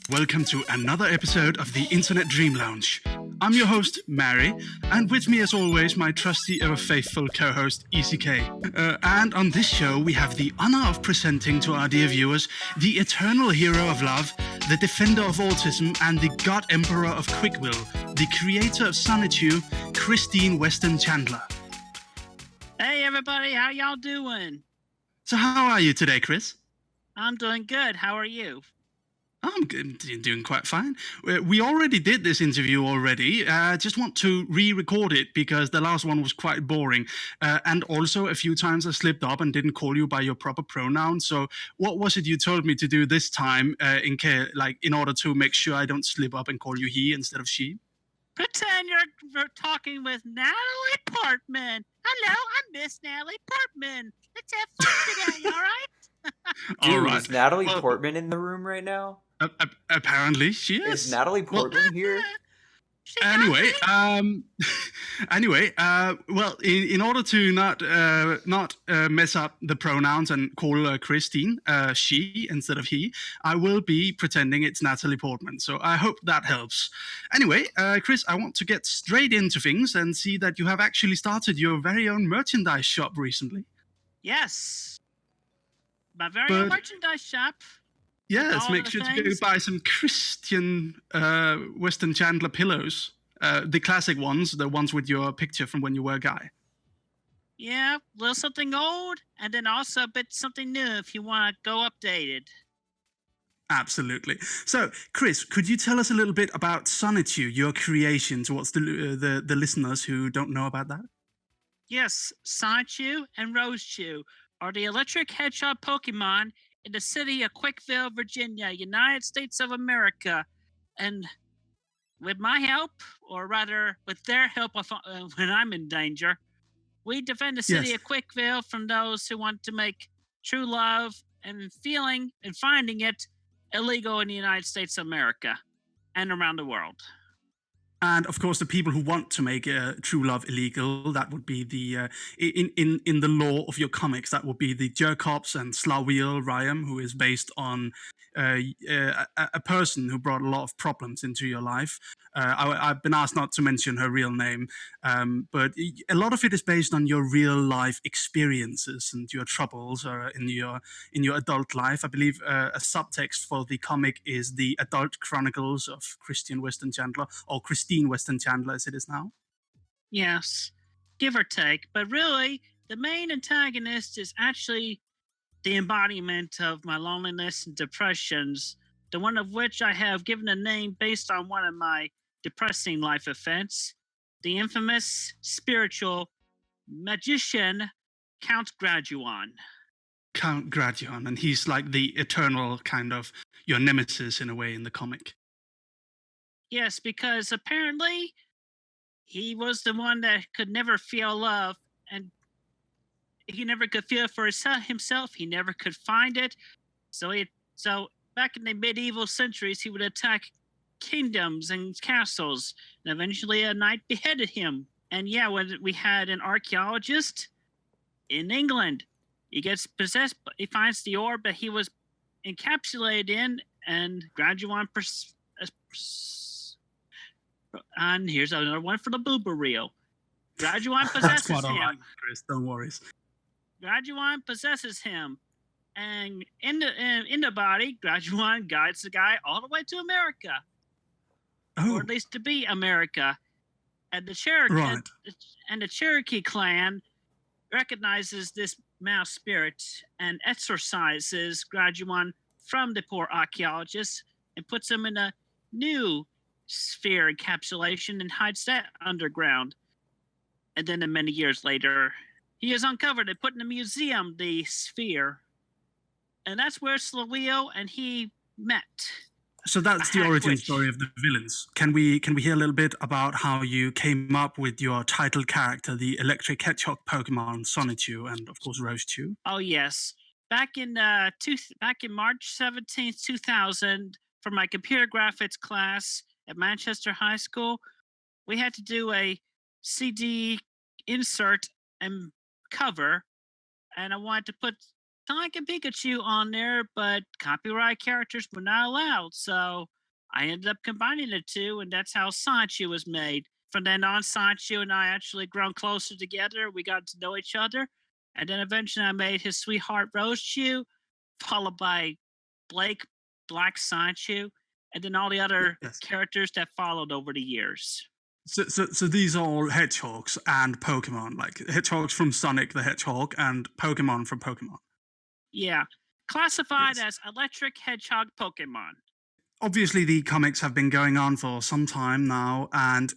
Welcome to another episode of the Internet Dream Lounge. I'm your host, Mary, and with me as always, my trusty ever faithful co-host, ECK. And on this show, we have the honor of presenting to our dear viewers the eternal hero of love, the defender of autism, and the god emperor of quick will, the creator of Sonichu, Christine Weston Chandler. Hey everybody, how y'all doing? So how are you today, Chris? I'm doing good. How are you? I'm doing quite fine. We already did this interview already. Just want to re-record it because the last one was quite boring. And also a few times I slipped up and didn't call you by your proper pronoun. So what was it you told me to do this time in order to make sure I don't slip up and call you he instead of she? Pretend you're talking with Natalie Portman. Hello, I'm Miss Natalie Portman. Let's have fun today, all right? Dude, All right. is Natalie Portman in the room right now? Apparently she is. Is Natalie Portman here? Anyway, in order to not mess up the pronouns and call Christine she instead of he, I will be pretending it's Natalie Portman. So I hope that helps. Anyway, Chris, I want to get straight into things and see that you have actually started your very own merchandise shop recently. Yes, my very own merchandise shop. Yes, make sure to go buy some Christian Weston Chandler pillows. The classic ones, the ones with your picture from when you were a guy. Yeah, a little something old, and then also a bit something new if you want to go updated. Absolutely. So, Chris, could you tell us a little bit about Sonichu, your creation, towards the listeners who don't know about that? Yes, Sonichu and Rosechu are the electric hedgehog Pokemon in the city of Quickville, Virginia, United States of America. And with my help, or rather with their help when I'm in danger, we defend the city of Quickville from those who want to make true love and feeling and finding it illegal in the United States of America and around the world. And of course, the people who want to make true love illegal, that would be the in the law of your comics, that would be the Jerkops and Slawiel Ryam, who is based on a person who brought a lot of problems into your life. I've been asked not to mention her real name, but a lot of it is based on your real life experiences and your troubles in your adult life. I believe a subtext for the comic is the adult chronicles of Christian Weston Chandler, or Christine Weston Chandler as it is now. Yes, give or take. But really, the main antagonist is actually the embodiment of my loneliness and depressions, the one of which I have given a name based on one of my depressing life events, the infamous spiritual magician Count Graduan. Count Graduan, and he's like the eternal kind of your nemesis in a way in the comic. Yes, because apparently he was the one that could never feel love, and he never could feel it for himself. He never could find it. So back in the medieval centuries, he would attack kingdoms and castles, and eventually a knight beheaded him. And yeah, when we had an archaeologist in England, he gets possessed. He finds the orb that he was encapsulated in, and Graduan. And here's another one for the boober reel. Graduan possesses That's quite him. all right, Chris. Don't worry. Graduan possesses him, and in the body, Graduan guides the guy all the way to America, or at least to be America. And the Cherokee clan recognizes this mouse spirit and exorcises Graduan from the poor archaeologist and puts him in a new sphere encapsulation and hides that underground. And then many years later, he is uncovered and put in a museum, the sphere. And that's where Slawiel and he met. So that's the origin story of the villains. Can we hear a little bit about how you came up with your title character, the electric hedgehog Pokemon Sonichu, and of course Rosechu? Oh yes, back in March 17th, 2000, for my computer graphics class at Manchester High School, we had to do a CD insert and cover, and I wanted to put Sonic and Pikachu on there, but copyright characters were not allowed. So I ended up combining the two, and that's how Sonichu was made. From then on, Sonichu and I actually grown closer together. We got to know each other, and then eventually I made his sweetheart Rosechu, followed by Blake, Black Sonichu, and then all the other Yes. characters that followed over the years. So these are all hedgehogs and Pokemon, like hedgehogs from Sonic the Hedgehog and Pokemon from Pokemon. Yeah, classified Yes. as electric hedgehog Pokemon. Obviously, the comics have been going on for some time now, and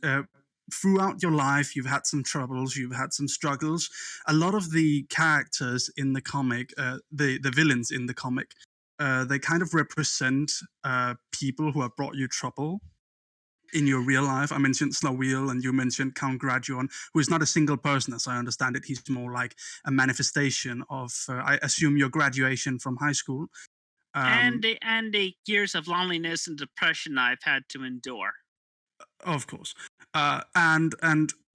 throughout your life, you've had some troubles, you've had some struggles. A lot of the characters in the comic, the villains in the comic, they kind of represent people who have brought you trouble in your real life. I mentioned Slaweel, and you mentioned Count Graduan, who is not a single person, as I understand it. He's more like a manifestation of, I assume, your graduation from high school. And the years of loneliness and depression I've had to endure. Of course, and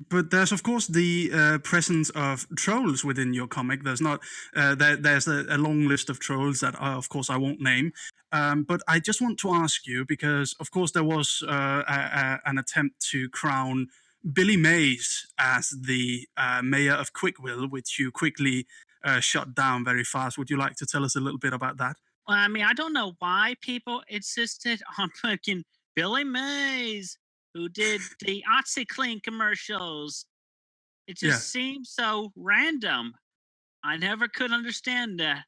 but there's of course the presence of trolls within your comic. There's not there's a long list of trolls that of course I won't name. But I just want to ask you because of course there was an attempt to crown Billy Mays as the mayor of Quickville, which you quickly shut down very fast. Would you like to tell us a little bit about that? Well, I mean, I don't know why people insisted on fucking Billy Mays, who did the OxyClean commercials. It Yeah. just seems so random. I never could understand that.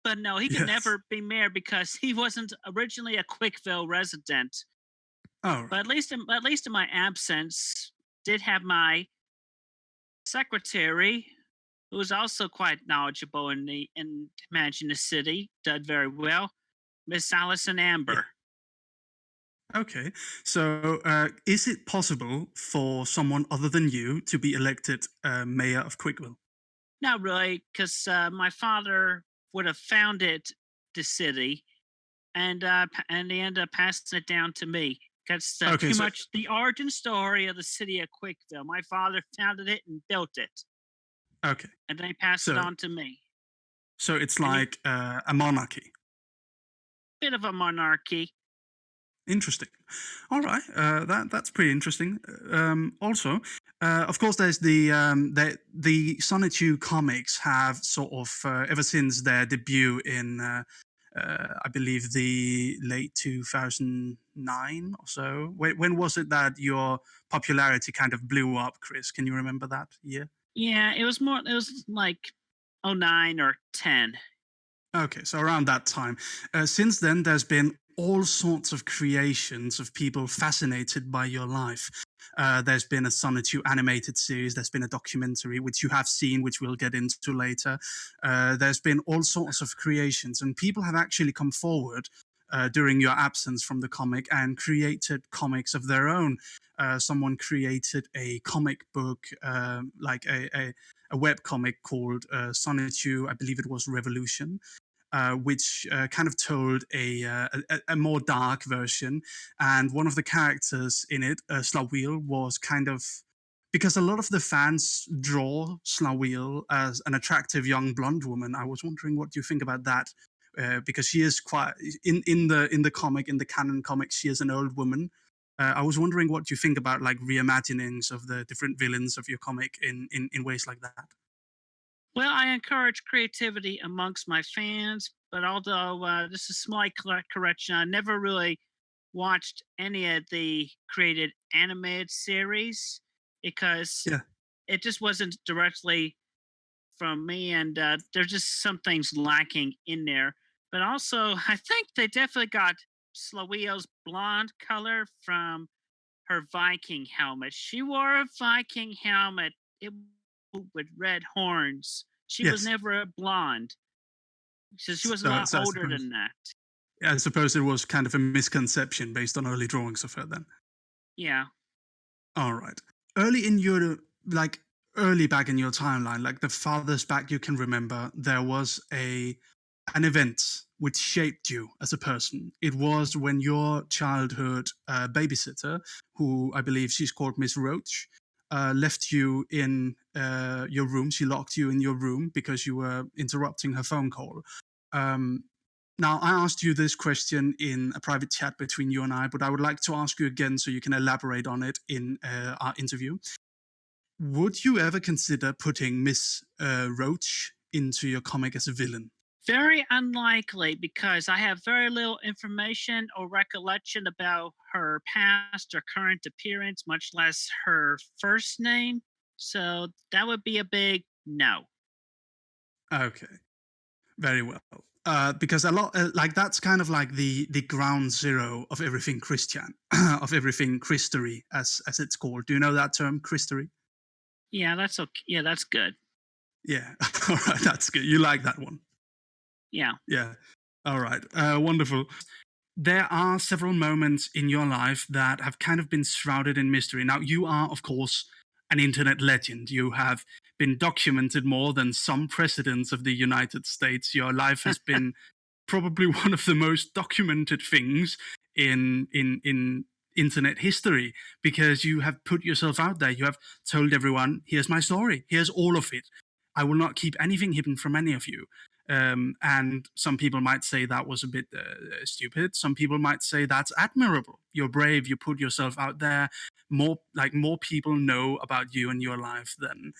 But no, he could Yes. never be mayor because he wasn't originally a Quickville resident. Oh, But at least in my absence, did have my secretary, who was also quite knowledgeable in managing the city, did very well, Miss Allison Amber. okay. So, is it possible for someone other than you to be elected mayor of Quickville? Not really, because my father would have founded the city, and they ended up passing it down to me. That's Okay, pretty so much the origin story of the city of Quickville. My father founded it and built it, okay, and they passed it so on to me. it's And it, like a monarchy. bit of a monarchy. Interesting. All right, that's pretty interesting. Also, of course, there's the Sonichu comics have sort of ever since their debut in I believe the late 2009 or so. When was it that your popularity kind of blew up, Chris? Can you remember that year? Yeah, it was more. It was like '09 or 10. Okay, so around that time. Since then, there's been all sorts of creations of people fascinated by your life. There's been a Sonichu animated series, there's been a documentary, which you have seen, which we'll get into later. There's been all sorts of creations, and people have actually come forward during your absence from the comic and created comics of their own. Someone created a comic book, like a web comic called Sonichu, I believe it was Revolution, which kind of told a more dark version. And one of the characters in it, Slaweel, was kind of because a lot of the fans draw Slaweel as an attractive young blonde woman. I was wondering what you think about that. Because she is quite in the comic, in the canon comics, she is an old woman. I was wondering what you think about like reimaginings of the different villains of your comic in ways like that. Well, I encourage creativity amongst my fans, but although this is a slight correction, I never really watched any of the created animated series because Yeah. it just wasn't directly from me, and there's just some things lacking in there. But also, I think they definitely got Sloweo's blonde color from her Viking helmet. She wore a Viking helmet. It with red horns. She was Yes. never a blonde. So she was a So, lot so I older suppose. than that. Yeah, I suppose it was kind of a misconception based on early drawings of her then. Yeah. All right. Early in your, like, early back in your timeline, like the farthest back you can remember, there was an event which shaped you as a person. It was when your childhood babysitter, who I believe she's called Miss Roach, left you in your room. She locked you in your room because you were interrupting her phone call. Um, Now, I asked you this question in a private chat between you and I, but I would like to ask you again so you can elaborate on it in our interview. Would you ever consider putting Miss Roach into your comic as a villain? Very unlikely, because I have very little information or recollection about her past or current appearance, much less her first name. So that would be a big no. Okay, very well. Because a lot like that's kind of like the ground zero of everything Christian, of everything Christery, as it's called. Do you know that term, Christery? Yeah, that's okay. Yeah, that's good. Yeah, all right, that's good. You like that one? Yeah. Yeah. All right. Wonderful. There are several moments in your life that have kind of been shrouded in mystery. Now, you are, of course, an internet legend. You have been documented more than some presidents of the United States. Your life has been probably one of the most documented things in internet history, because you have put yourself out there. You have told everyone, here's my story, here's all of it. I will not keep anything hidden from any of you. And some people might say that was a bit stupid. Some people might say that's admirable. You're brave. You put yourself out there. More people know about you and your life than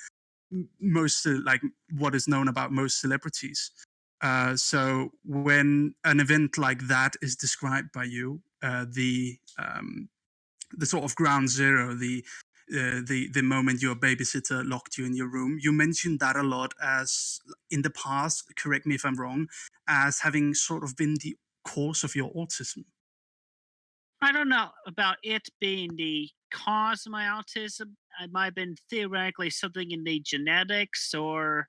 most like what is known about most celebrities. So when an event like that is described by you, the sort of ground zero, the moment your babysitter locked you in your room, you mentioned that a lot as in the past. Correct me if I'm wrong, as having sort of been the cause of your autism. I don't know about it being the cause of my autism. It might have been theoretically something in the genetics, or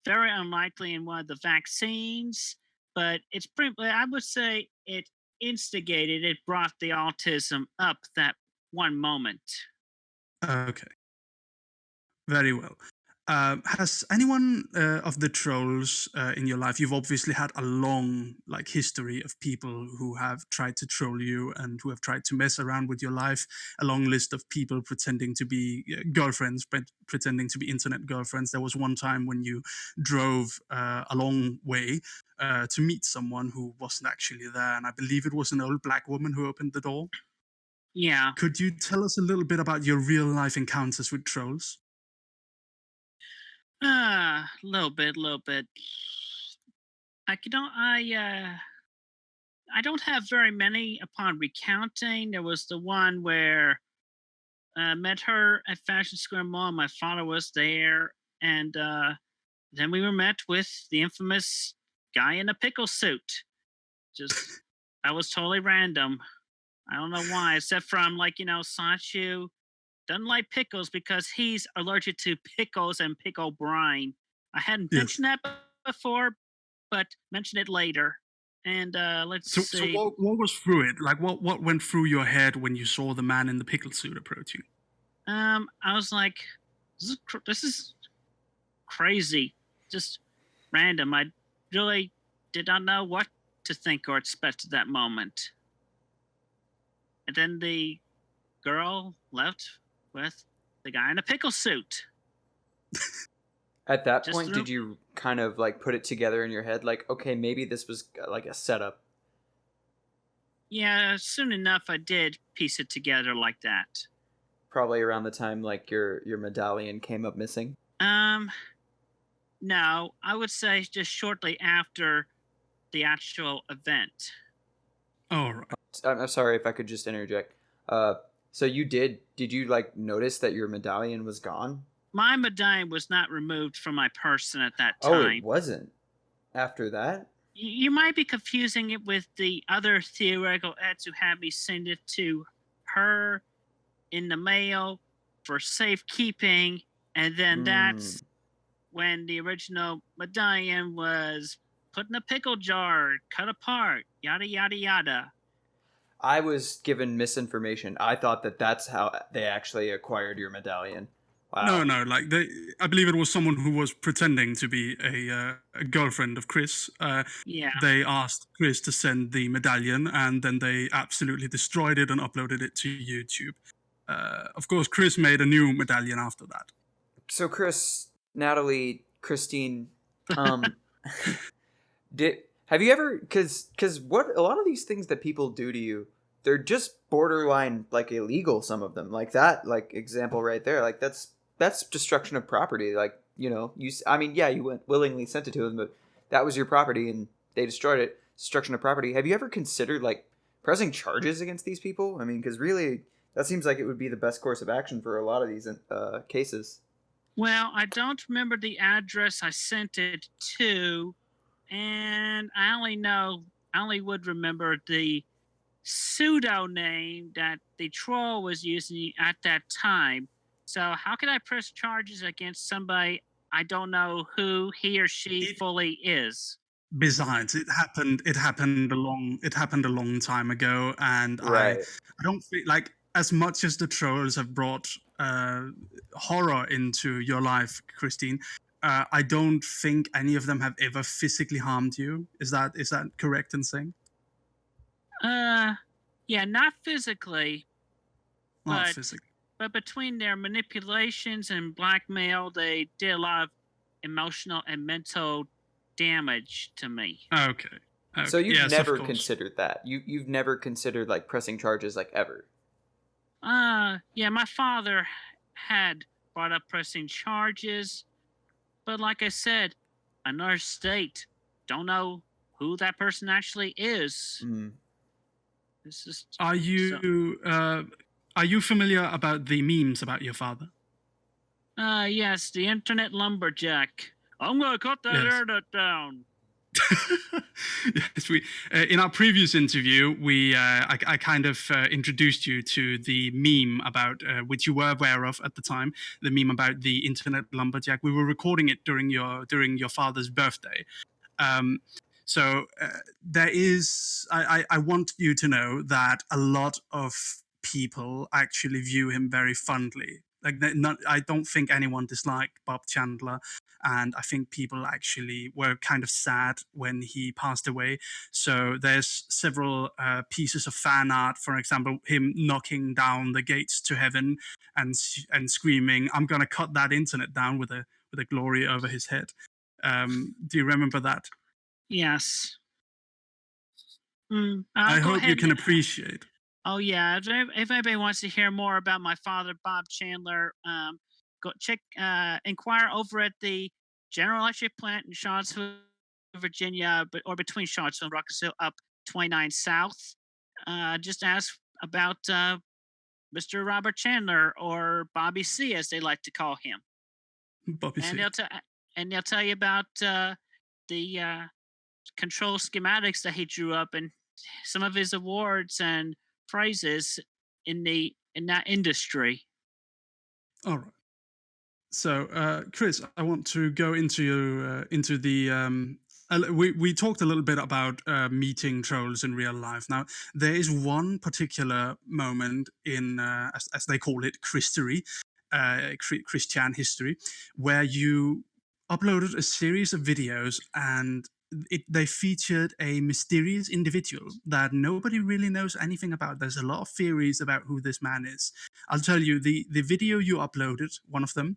very unlikely in one of the vaccines. But it's pretty, I would say it instigated, it brought the autism up that one moment. Okay, very well. Has anyone of the trolls in your life? You've obviously had a long history of people who have tried to troll you and who have tried to mess around with your life. A long list of people pretending to be girlfriends, but pretending to be internet girlfriends. There was one time when you drove a long way to meet someone who wasn't actually there, and I believe it was an old black woman who opened the door. Yeah. Could you tell us a little bit about your real life encounters with trolls? Little bit. I don't have very many upon recounting. There was the one where I met her at Fashion Square Mall. My father was there, and then we were met with the infamous guy in a pickle suit. Just that was totally random. I don't know why, except from Sonichu doesn't like pickles because he's allergic to pickles and pickle brine. I hadn't Yes. mentioned that before, but mention it later. And let's So see. what was through it? Like, what went through your head when you saw the man in the pickle suit approaching? I was like, this is crazy, just random. I really did not know what to think or expect at that moment. And then the girl left with the guy in a pickle suit. At that Just point, threw- did you kind of like put it together in your head, like, okay, maybe this was like a setup? Yeah, soon enough I did piece it together like that. Probably around the time like your medallion came up missing. No, I would say just shortly after the actual event. All right. I'm sorry if I could just interject. So did you like notice that your medallion was gone? My medallion was not removed from my person at that Oh, time. it wasn't. After that? You might be confusing it with the other theoretical ads who had me send it to her in the mail for safekeeping, and then that's when the original medallion was put in a pickle jar, cut apart, yada yada yada. I was given misinformation. I thought that that's how they actually acquired your medallion. Wow. No, I believe it was someone who was pretending to be a girlfriend of Chris. Yeah. They asked Chris to send the medallion, and then they absolutely destroyed it and uploaded it to YouTube. Of course, Chris made a new medallion after that. So Chris, Natalie, Christine, Have you ever, because what a lot of these things that people do to you, they're just borderline like illegal. Some of them, like that, like example right there, like that's destruction of property. Like I mean, yeah, you went willingly sent it to them, but that was your property and they destroyed it. Destruction of property. Have you ever considered like pressing charges against these people? I mean, because really, that seems like it would be the best course of action for a lot of these cases. Well, I don't remember the address I sent it to, and I only would remember the pseudo name that the troll was using at that time. So how can I press charges against somebody I don't know who he or she It, fully is? besides, it happened a long time ago, and Right. I don't feel like, as much as the trolls have brought uh, horror into your life, Christine. I don't think any of them have ever physically harmed you. Is that correct in saying? Uh, yeah, not physically, Not but physically. between their manipulations and blackmail, they did a lot of emotional and mental damage to me. Okay. So Okay. you've Yes, of never course. considered that. You've never considered like pressing charges like ever. Yeah, my father had brought up pressing charges, but like I said, another state. Don't know who that person actually is. Mm. This is Are so. you familiar about the memes about your father? Yes, the internet lumberjack. I'm gonna cut that Yes. internet down. Yes, in our previous interview, I kind of introduced you to the meme about which you were aware of at the time, the meme about the internet lumberjack. We were recording it during your father's birthday. Um, so there is. I want you to know that a lot of people actually view him very fondly. Like, I don't think anyone disliked Bob Chandler, and I think people actually were kind of sad when he passed away. So there's several pieces of fan art, for example, him knocking down the gates to heaven and screaming, "I'm gonna cut that internet down," with a glory over his head. Do you remember that? Yes. I Go hope you ahead. can appreciate. Oh yeah, if anybody wants to hear more about my father, Bob Chandler, go check, inquire over at the General Electric plant in Charlottesville, Virginia, or between Charlottesville and Ruckersville, up 29 South. Just ask about Mr. Robert Chandler, or Bobby C, as they like to call him, Bobby and C. they'll tell you about the control schematics that he drew up and some of his awards and prizes in that industry. All right. So, Chris, I want to go into the. We talked a little bit about meeting trolls in real life. Now, there is one particular moment in, as they call it, Christery, Christian history, where you uploaded a series of videos, and they featured a mysterious individual that nobody really knows anything about. There's a lot of theories about who this man is. I'll tell you, the video you uploaded, one of them,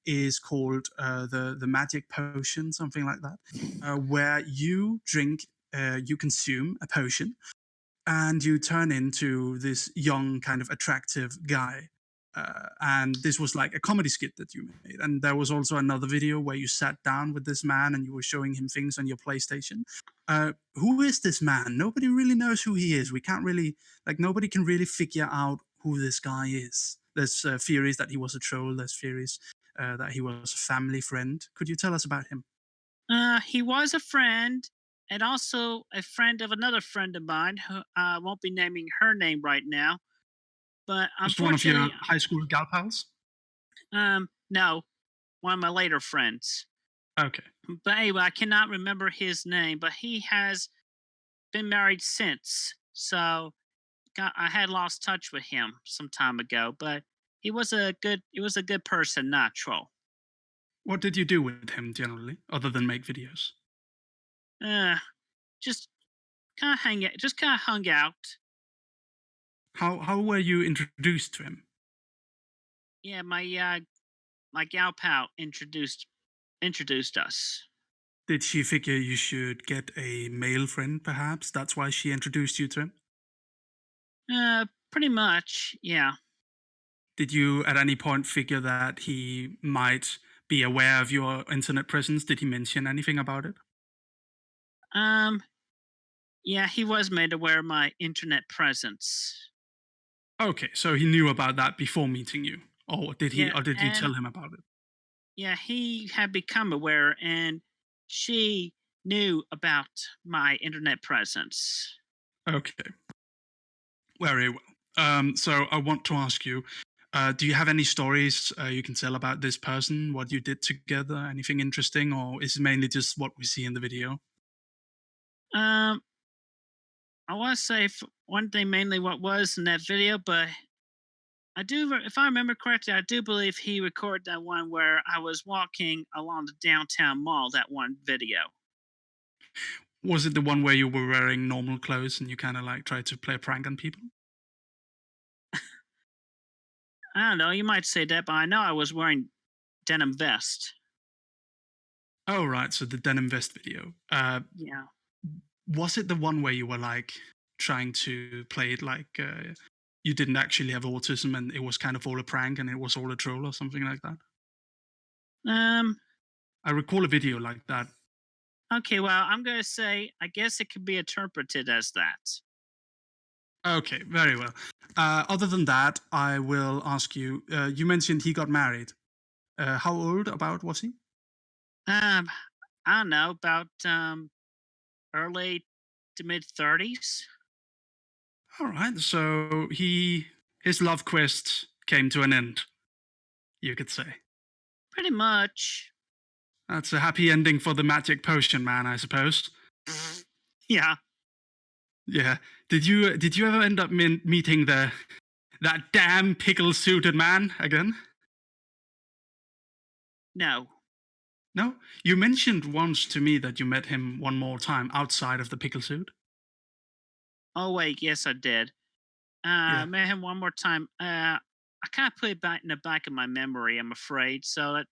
is called the magic potion, something like that, where you consume a potion, and you turn into this young, kind of attractive guy. And this was like a comedy skit that you made. And there was also another video where you sat down with this man and you were showing him things on your PlayStation. Who is this man? Nobody really knows who he is. We can't really, like, nobody can really figure out who this guy is. There's theories that he was a troll. There's theories that he was a family friend. Could you tell us about him? He was a friend, and also a friend of another friend of mine who I won't be naming her name right now. But Just one of your unfortunately, high school gal pals? no, one of my later friends. Okay. But anyway, I cannot remember his name, but he has been married since. So I had lost touch with him some time ago, but he was a good person, not troll. What did you do with him generally, other than make videos? Uh, just just kind of hung out. How were you introduced to him? Yeah, my gal pal introduced us. Did she figure you should get a male friend, perhaps? That's why she introduced you to him? Pretty much, yeah. Did you at any point figure that he might be aware of your internet presence? Did he mention anything about it? Um, yeah, he was made aware of my internet presence. Okay, so he knew about that before meeting you. Or did he Yeah, or did you and tell him about it? yeah, he had become aware, and she knew about my internet presence. Okay. Very well. So I want to ask you, do you have any stories you can tell about this person, what you did together, anything interesting, or is it mainly just what we see in the video? Um, I want to say one thing mainly what was in that video, but if I remember correctly, I do believe he recorded that one where I was walking along the downtown mall. That one video. Was it the one where you were wearing normal clothes and you kind of like tried to play a prank on people? I don't know. You might say that, but I know I was wearing denim vest. Oh, right. So the denim vest video. Yeah. Was it the one where you were like trying to play it like you didn't actually have autism and it was kind of all a prank and it was all a troll or something like that? Um. I recall a video like that. Okay. Well, I'm gonna say I guess it could be interpreted as that. Okay, very well. Other than that, I will ask you. You mentioned he got married. How old about was he? Um. I don't know about early to mid 30s. All right, so his love quest came to an end. You could say Pretty much. that's a happy ending for the magic potion man, I suppose. Yeah. Yeah. Did you ever end up meeting that damn pickle suited man again? No. No. You mentioned once to me that you met him one more time outside of the pickle suit. Oh wait, yes I did. Yeah. Met him one more time. I kind of put it back in the back of my memory, I'm afraid. So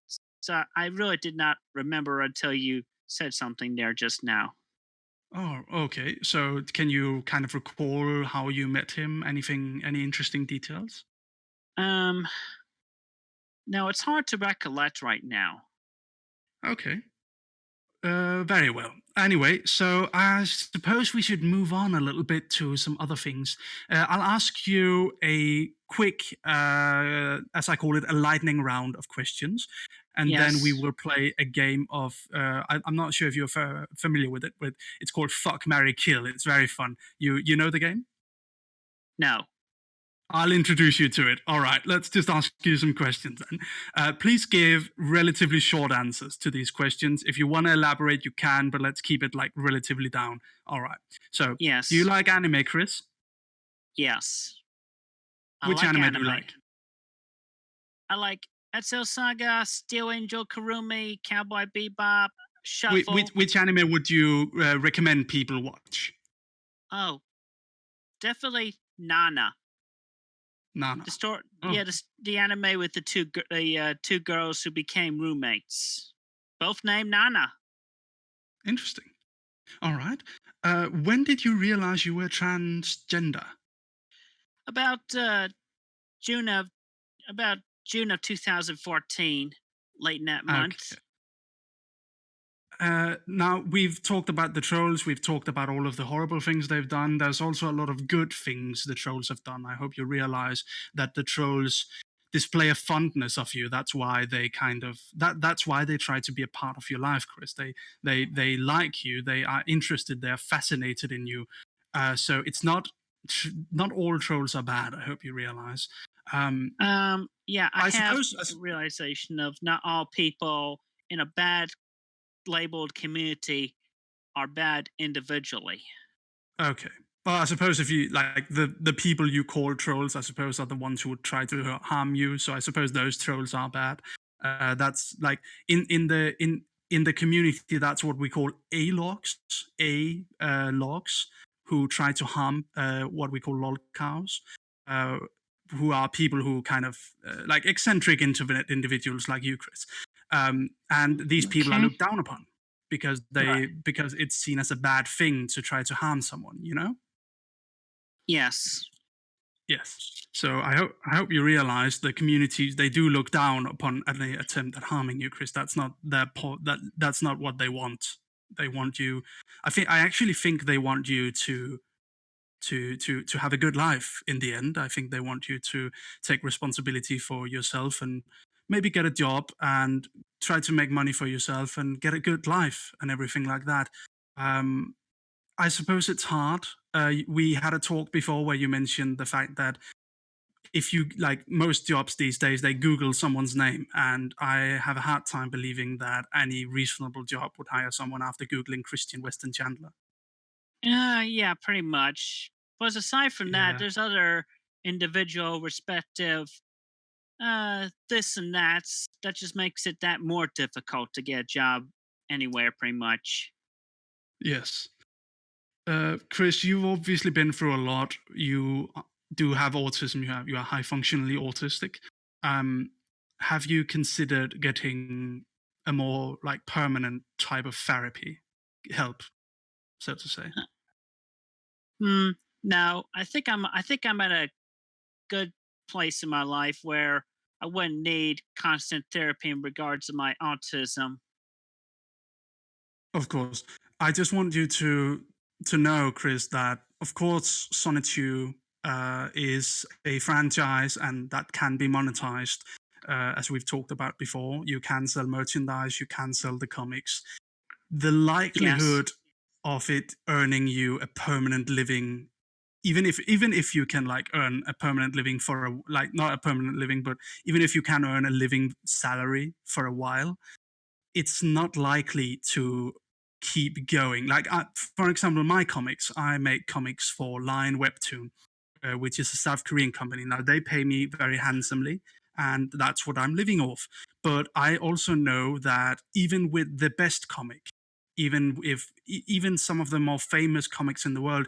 I really did not remember until you said something there just now. Oh, okay. So can you kind of recall how you met him? Any interesting details? Um, no, it's hard to recollect right now. Okay. Very well. Anyway, so I suppose we should move on a little bit to some other things. I'll ask you a quick, as I call it, a lightning round of questions, and then we Yes. will play a game of. I'm not sure if you're familiar with it, but it's called Fuck, Marry, Kill. It's very fun. You know the game? No. I'll introduce you to it. All right, let's just ask you some questions then. Please give relatively short answers to these questions. If you want to elaborate, you can, but let's keep it like relatively down. All right. So, do you Yes. like anime, Chris? Yes. I Which like anime do you anime. like? I like Etzel Saga, Steel Angel Kurumi, Cowboy Bebop, Shuffle. Which anime would you recommend people watch? Oh, definitely Nana. Nana. The story, Oh, yeah, the anime with the two girls who became roommates, both named Nana. interesting. All right. When did you realize you were transgender? About June of about June of 2014, late in that month. Okay. Now we've talked about the trolls, we've talked about all of the horrible things they've done. There's also a lot of good things the trolls have done. I hope you realize that the trolls display a fondness of you. That's why they that's why they try to be a part of your life, Chris. They like you, they are interested, they're fascinated in you. So it's not all trolls are bad, I hope you realize. Yeah, I I have suppose a realization of not all people in a bad labeled community are bad individually. Okay. Well, I suppose if you like the people you call trolls, I suppose are the ones who would try to harm you. So I suppose those trolls are bad. That's like in the community. That's what we call a logs, logs, who try to harm what we call lol cows, uh, who are people who kind of like eccentric internet individuals like you, Chris. And these people are Okay. looked down upon. because it's seen as a bad thing to try to harm someone, you know? Yes. Yes. So I hope you realize the communities, they do look down upon any attempt at harming you, Chris. That's not that's not what they want. They want you. I actually think they want you to have a good life in the end. I think they want you to take responsibility for yourself and maybe get a job and try to make money for yourself and get a good life and everything like that. Um, I suppose it's hard. We had a talk before where you mentioned the fact that if you like most jobs these days, they Google someone's name, and I have a hard time believing that any reasonable job would hire someone after Googling Christian Weston Chandler. Yeah, pretty much. Plus, aside from that, Yeah. there's other individual respective this and that just makes it that more difficult to get a job anywhere, pretty much. Yes. Chris, you've obviously been through a lot. You do have autism. You are high functionally autistic. Um, have you considered getting a more like permanent type of therapy help, so to say? Hmm. No, I think I'm at a good place in my life where I wouldn't need constant therapy in regards to my autism. Of course. I just want you to know, Chris, that of course Sonichu is a franchise and that can be monetized. As we've talked about before, you can sell merchandise, you can sell the comics. The Yes. likelihood of it earning you a permanent living, even if you can like earn a permanent living for a like not a permanent living, but even if you can earn a living salary for a while, it's not likely to keep going. Like, for example, my comics, I make comics for Line Webtoon, which is a South Korean company. Now, they pay me very handsomely, and that's what I'm living off. But I also know that even with the best comic, even some of the more famous comics in the world,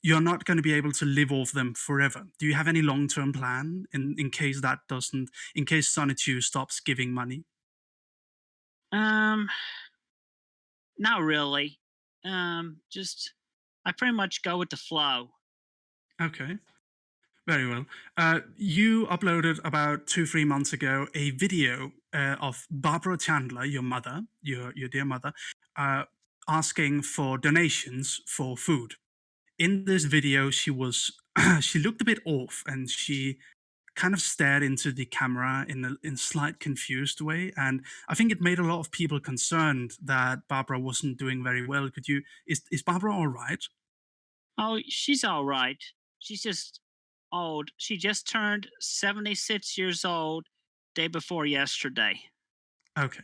you're not going to be able to live off them forever. Do you have any long-term plan in case that doesn't, in case Sonichu stops giving money? Um, Not really. Just I pretty much go with the flow. Okay. Very well. You uploaded about 3 months ago a video of Barbara Chandler, your mother, your dear mother, uh, asking for donations for food. In this video, she was she looked a bit off, and she kind of stared into the camera in a slight confused way. And I think it made a lot of people concerned that Barbara wasn't doing very well. Is Barbara all right? Oh, she's all right. She's just old. She just turned 76 years old day before yesterday. Okay.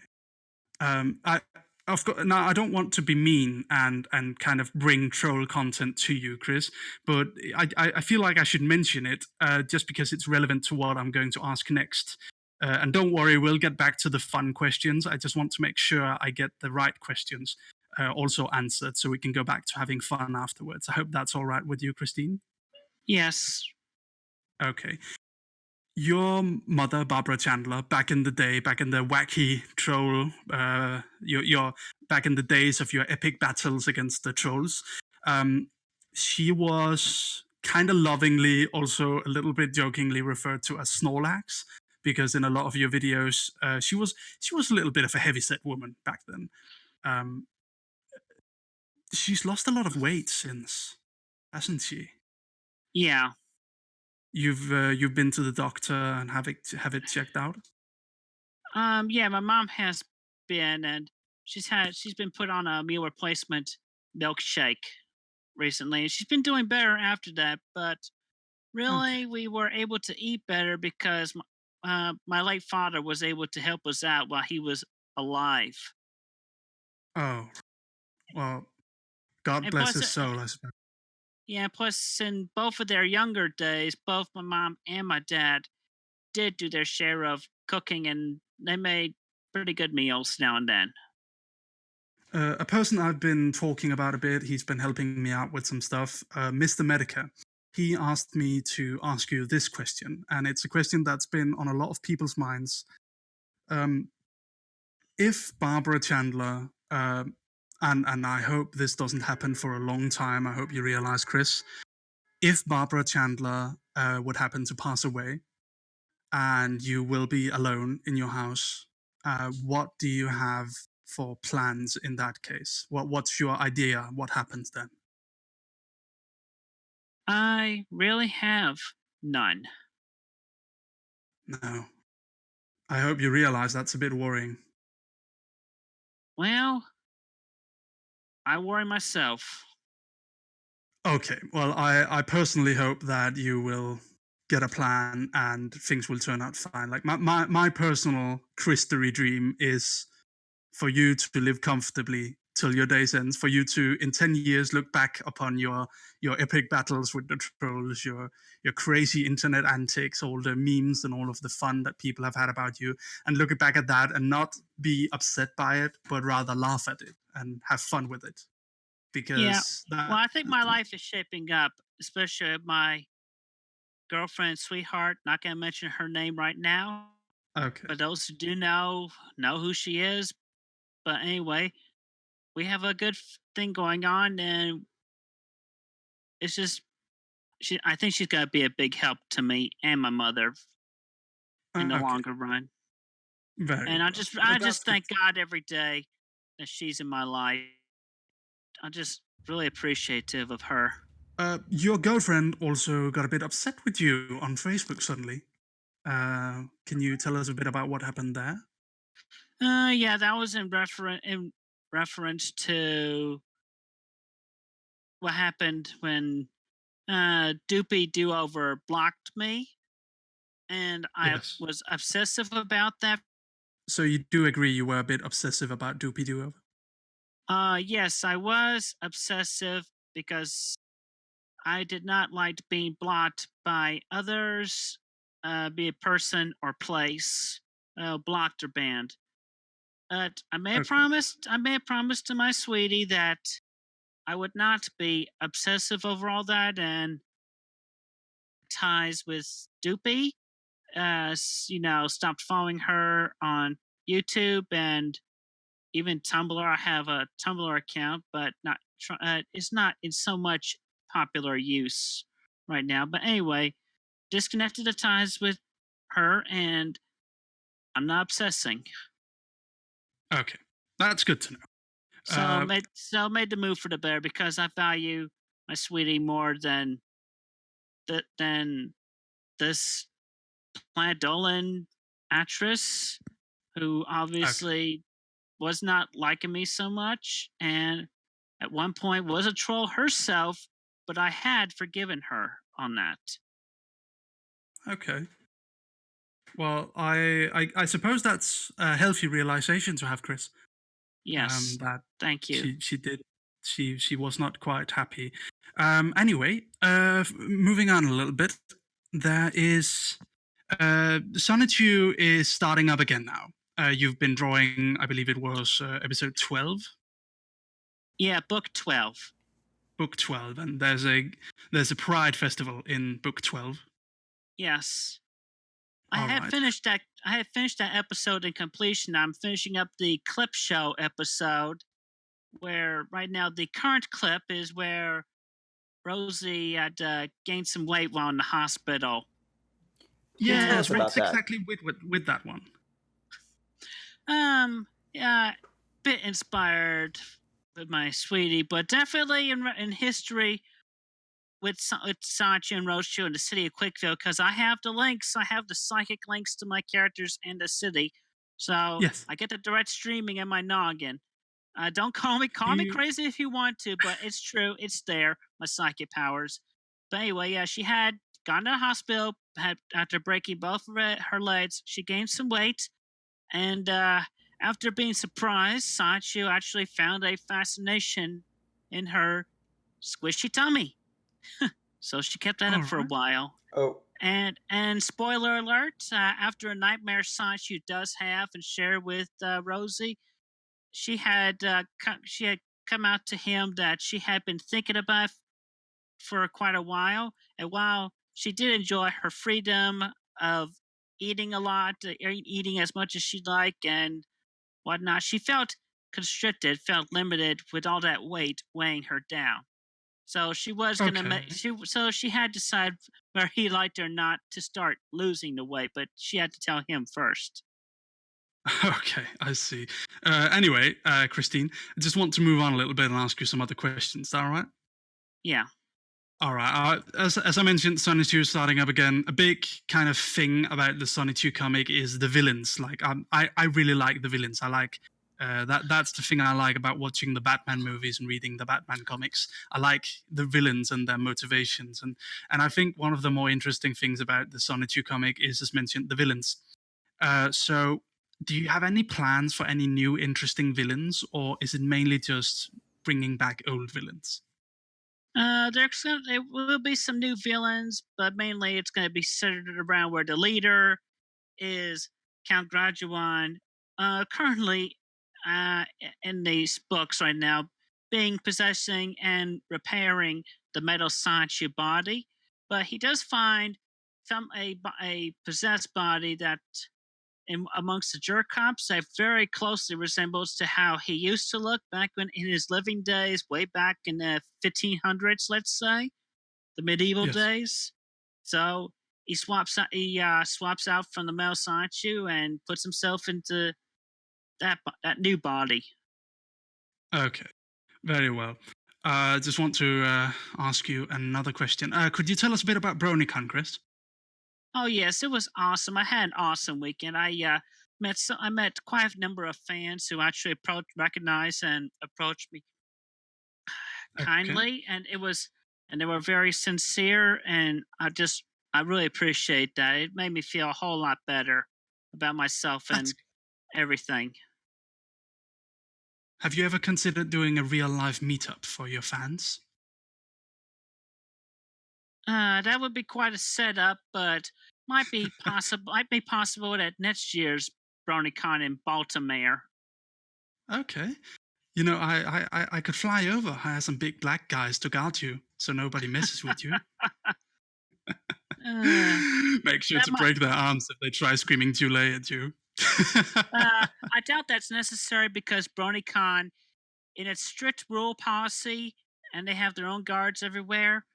I of course now I don't want to be mean and kind of bring troll content to you, Chris, but I feel like I should mention it just because it's relevant to what I'm going to ask next. And don't worry, we'll get back to the fun questions. I just want to make sure I get the right questions also answered, so we can go back to having fun afterwards. I hope that's all right with you, Christine. Yes. Okay. Your mother, Barbara Chandler, back in the day, back in the wacky troll, your back in the days of your epic battles against the trolls, um, she was kind of lovingly, also a little bit jokingly referred to as Snorlax, because in a lot of your videos, she was a little bit of a heavyset woman back then. Um, she's lost a lot of weight since, hasn't she? Yeah. You've been to the doctor and have it checked out. Yeah, my mom has been, and she's been put on a meal replacement milkshake recently, and she's been doing better after that. But Okay. really, we were able to eat better because my late father was able to help us out while he was alive. Oh, well, God And bless plus, his soul, I suppose. yeah, plus in both of their younger days, both my mom and my dad did do their share of cooking, and they made pretty good meals now and then. A person I've been talking about a bit, he's been helping me out with some stuff, Mr. Medica. He asked me to ask you this question, and it's a question that's been on a lot of people's minds. Um, if Barbara Chandler and I hope this doesn't happen for a long time. I hope you realize, Chris, if Barbara Chandler would happen to pass away and you will be alone in your house, what do you have for plans in that case? What's your idea? What happens then? I really have none. No. I hope you realize that's a bit worrying. Well, I worry myself. Okay, well, I personally hope that you will get a plan and things will turn out fine. Like my personal Christery dream is for you to live comfortably till your days ends, for you to in 10 years look back upon your epic battles with the trolls, your crazy internet antics, all the memes and all of the fun that people have had about you, and look back at that and not be upset by it, but rather laugh at it and have fun with it. Yeah. Because Well, I think my life is shaping up, especially my girlfriend, sweetheart. Not going to mention her name right now, okay. but those who do know who she is. But anyway, we have a good thing going on, and it's just she. I think she's going to be a big help to me and my mother in the Okay. longer run. Very And well. I That's just good. thank God every day that she's in my life. I'm just really appreciative of her. Your girlfriend also got a bit upset with you on Facebook suddenly. Can you tell us a bit about what happened there? Yeah, that was in reference to what happened when Doopy Do Over blocked me, and I Yes. was obsessive about that. So you do agree you were a bit obsessive about Doopy Doo? Yes, I was obsessive because I did not like being blocked by others, be it person or place, blocked or banned. But Okay. I may have promised to my sweetie that I would not be obsessive over all that and ties with Doopy. Stopped following her on YouTube and even Tumblr. I have a Tumblr account, but it's not in so much popular use right now. But anyway, disconnected the ties with her, and I'm not obsessing. Okay. That's good to know. Made the move for the better because I value my sweetie more than this Planet Dolan actress who Okay. obviously was not liking me so much and at one point was a troll herself, but I had forgiven her on that. Okay. Well, I suppose that's a healthy realization to have, Chris. Yes. That Thank you. she did she was not quite happy. Anyway, moving on a little bit, there is Sonichu is starting up again now. You've been drawing, I believe it was episode 12, Yeah, book 12. book 12, and there's a Pride festival in book 12. Yes. All right. I had finished that episode in completion. I'm finishing up the clip show episode where right now the current clip is where Rosie had gained some weight while in the hospital. Tell Yes, us what's about that. exactly with that one? Yeah, bit inspired with my sweetie, but definitely in history with Sonichu and Roshu in the city of Quickville because I have the links. I have the psychic links to my characters and the city, so Yes. I get the direct streaming in my noggin. Don't Do call me you? crazy if you want to, but it's true. It's there. My psychic powers. But anyway, yeah, she had gone to the hospital after breaking both of her legs. She gained some weight, and after being surprised, Sonichu actually found a fascination in her squishy tummy. So she kept that All up for a right. while. Oh, And spoiler alert: after a nightmare Sonichu does have and share with Rosie, she had come out to him that she had been thinking about for quite a while. And while she did enjoy her freedom of eating a lot, eating as much as she'd like and whatnot, she felt constricted, felt limited with all that weight weighing her down. So she was gonna Okay. make so she had to decide whether he liked or not to start losing the weight, but she had to tell him first. Okay, I see. Anyway, Christine, I just want to move on a little bit and ask you some other questions. Is that all right? Yeah. All right. As I mentioned, Sonichu is starting up again. A big kind of thing about the Sonichu comic is the villains. Like, I really like the villains. I like that's the thing I like about watching the Batman movies and reading the Batman comics. I like the villains and their motivations, and I think one of the more interesting things about the Sonichu comic is, as mentioned, the villains. So, do you have any plans for any new interesting villains, or is it mainly just bringing back old villains? There will be some new villains, but mainly it's going to be centered around where the leader is Count Graduan. Currently, in these books right now, being possessing and repairing the metal Sonichu body, but he does find a possessed body that amongst the jerk cops that very closely resembles to how he used to look back when in his living days, way back in the 1500s, let's say, the medieval Yes. days. So he swaps out from the male Sonichu and puts himself into that new body. Okay. Very well. Just want to ask you another question. Could you tell us a bit about BronyCon, Chris? Oh yes, it was awesome. I had an awesome weekend. I met quite a number of fans who actually recognized and approached me Okay. kindly, and they were very sincere, and I really appreciate that. It made me feel a whole lot better about myself That's. and everything. Have you ever considered doing a real life meetup for your fans? That would be quite a setup, but might be possible at next year's BronyCon in Baltimore. Okay. You know, I could fly over, hire some big black guys to guard you, so nobody messes with you. Uh, Make sure that to might break their arms if they try screaming too late at you. I doubt that's necessary because BronyCon, in its strict rule policy, and they have their own guards everywhere.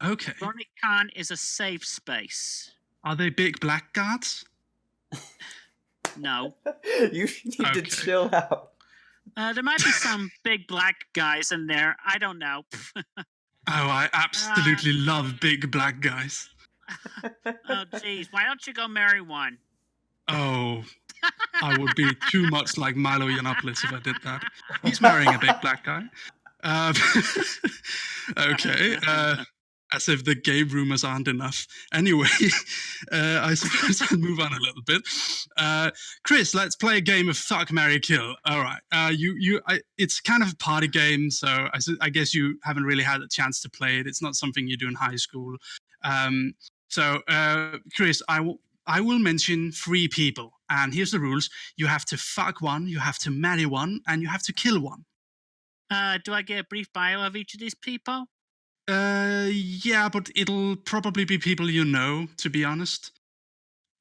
Okay. BronyCon is a safe space. Are they big black guards? No, You need to Okay. chill out. there might be some big black guys in there. I don't know. Oh, I absolutely love big black guys. Oh, geez, why don't you go marry one? Oh, I would be too much like Milo Yiannopoulos if I did that. He's marrying a big black guy. Um, okay. As if the gay rumors aren't enough. Anyway, I suppose I'll move on a little bit. Chris, let's play a game of Fuck, Marry, Kill. All right. It's kind of a party game, so I guess you haven't really had a chance to play it. It's not something you do in high school. Chris, I will mention 3 people, and here's the rules: you have to fuck one, you have to marry one, and you have to kill one. Do I get a brief bio of each of these people? Yeah, but it'll probably be people you know, to be honest.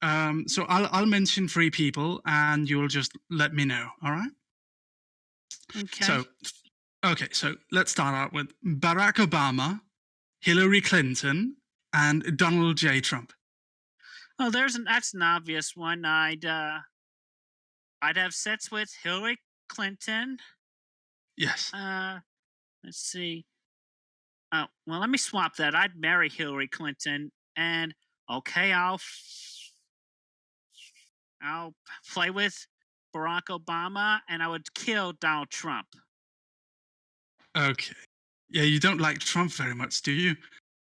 So I'll mention 3 people, and you'll just let me know. All right. Okay. So, okay. So let's start out with Barack Obama, Hillary Clinton, and Donald J. Trump. Oh, that's an obvious one. I'd have sex with Hillary Clinton. Yes. Let's see. Oh, well, let me swap that. I'd marry Hillary Clinton, and okay, I'll play with Barack Obama, and I would kill Donald Trump. Okay. Yeah, you don't like Trump very much, do you?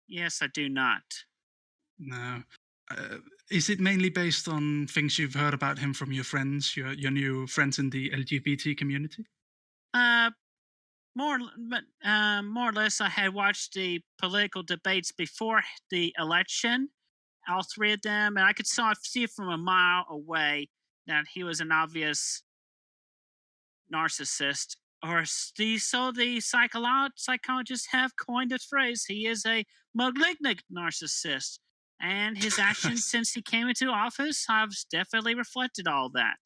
Yes, I do not. No. Is it mainly based on things you've heard about him from your friends, your new friends in the LGBT community? Uh, more or less, I had watched the political debates before the election, all 3 of them, and I could see from a mile away that he was an obvious narcissist. The psychologists have coined the phrase. He is a malignant narcissist, and his actions since he came into office have definitely reflected all that.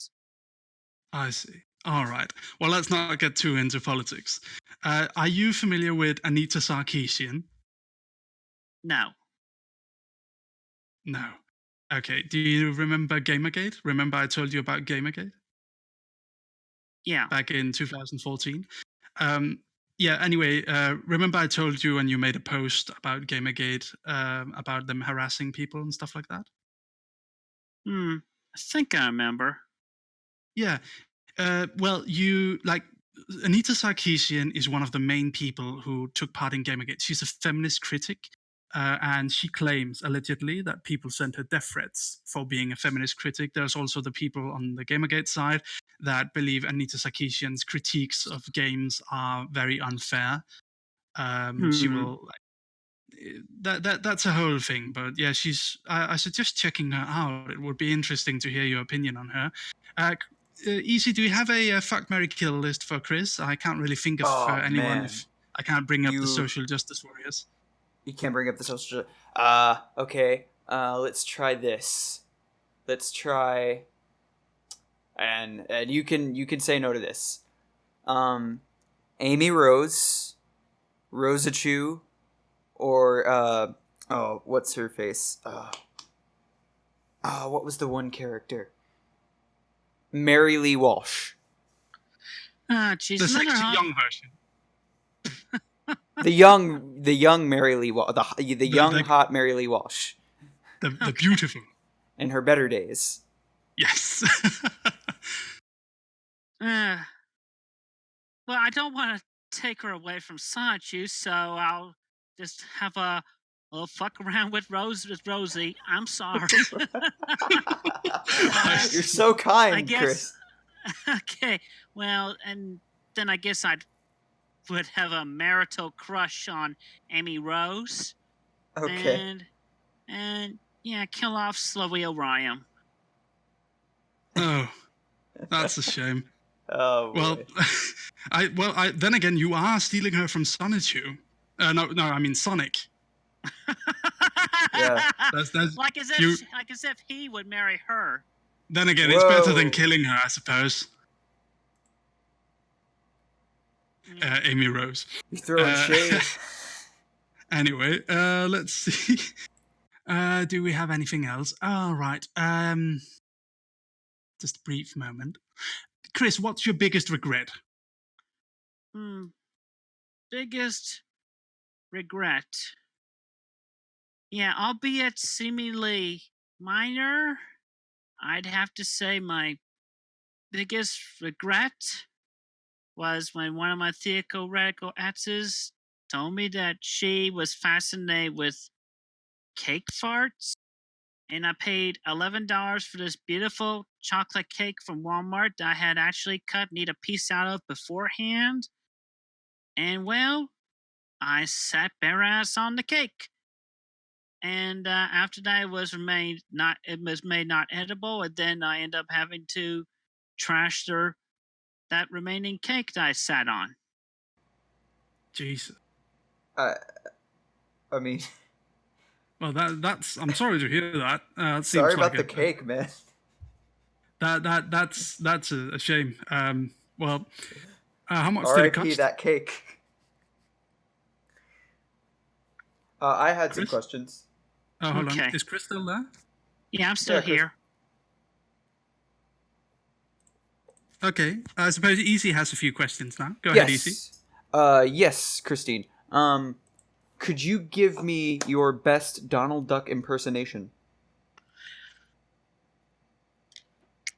I see. All right. Well, let's not get too into politics. Are you familiar with Anita Sarkeesian? No. No. Okay. Do you remember Gamergate? Remember I told you about Gamergate Yeah. back in 2014? Um, yeah. Anyway, remember I told you when you made a post about Gamergate about them harassing people and stuff like that? I think I remember. Yeah. Well, you like Anita Sarkeesian is one of the main people who took part in Gamergate. She's a feminist critic, and she claims allegedly that people sent her death threats for being a feminist critic. There's also the people on the Gamergate side that believe Anita Sarkeesian's critiques of games are very unfair. She will that's a whole thing, but yeah, I suggest checking her out. It would be interesting to hear your opinion on her. Easy, do you have a fuck, marry, kill list for Chris? I can't really think of Oh anyone man, if I can't bring up the You- social justice warriors. you can't bring up the social. Okay. Let's try this. Let's try. And you can say no to this. Amy Rose, Rosachu, or what's her face? What was the one character? Mary Lee Walsh. She's The another sexy hot- young version. The young Mary Lee Walsh. The young hot Mary Lee Walsh. The beautiful. In her better days. Yes. Well, I don't want to take her away from Sonichu, so I'll just have a little fuck around with Rosie. I'm sorry. You're so kind, I guess. Chris. Okay. Well, and then I guess I would have a marital crush on Amy Rose. Okay. And yeah, kill off Slowy Orion. Oh, that's a shame. Oh boy. Well, then again, you are stealing her from Sonichu. No, I mean Sonic. Yeah. That's like as if he would marry her. Then again, it's better than Whoa. killing her, I suppose. Amy Rose. You're throwing shade. Anyway, let's see. Do we have anything else? All right. Just a brief moment. Chris, what's your biggest regret? Biggest regret. Yeah, albeit seemingly minor, I'd have to say my biggest regret was when one of my theoretical exes told me that she was fascinated with cake farts. And I paid $11 for this beautiful chocolate cake from Walmart that I had actually cut and eat a piece out of beforehand. And well, I sat bare ass on the cake. And after that, it was made not edible, and then I end up having to trash that remaining cake that I sat on. Jesus. I mean, Well, that's. I'm sorry to hear that. It sorry seems about like the cake, man. That's a shame. Well, how much did it R.I.P. cost? that cake. I had some Chris? questions. Oh, hold Okay. on. Is Chris still there? Yeah, I'm still Yeah, 'cause- here. Okay. I suppose Easy has a few questions now. Go ahead, Easy. Yes, Christine. Could you give me your best Donald Duck impersonation?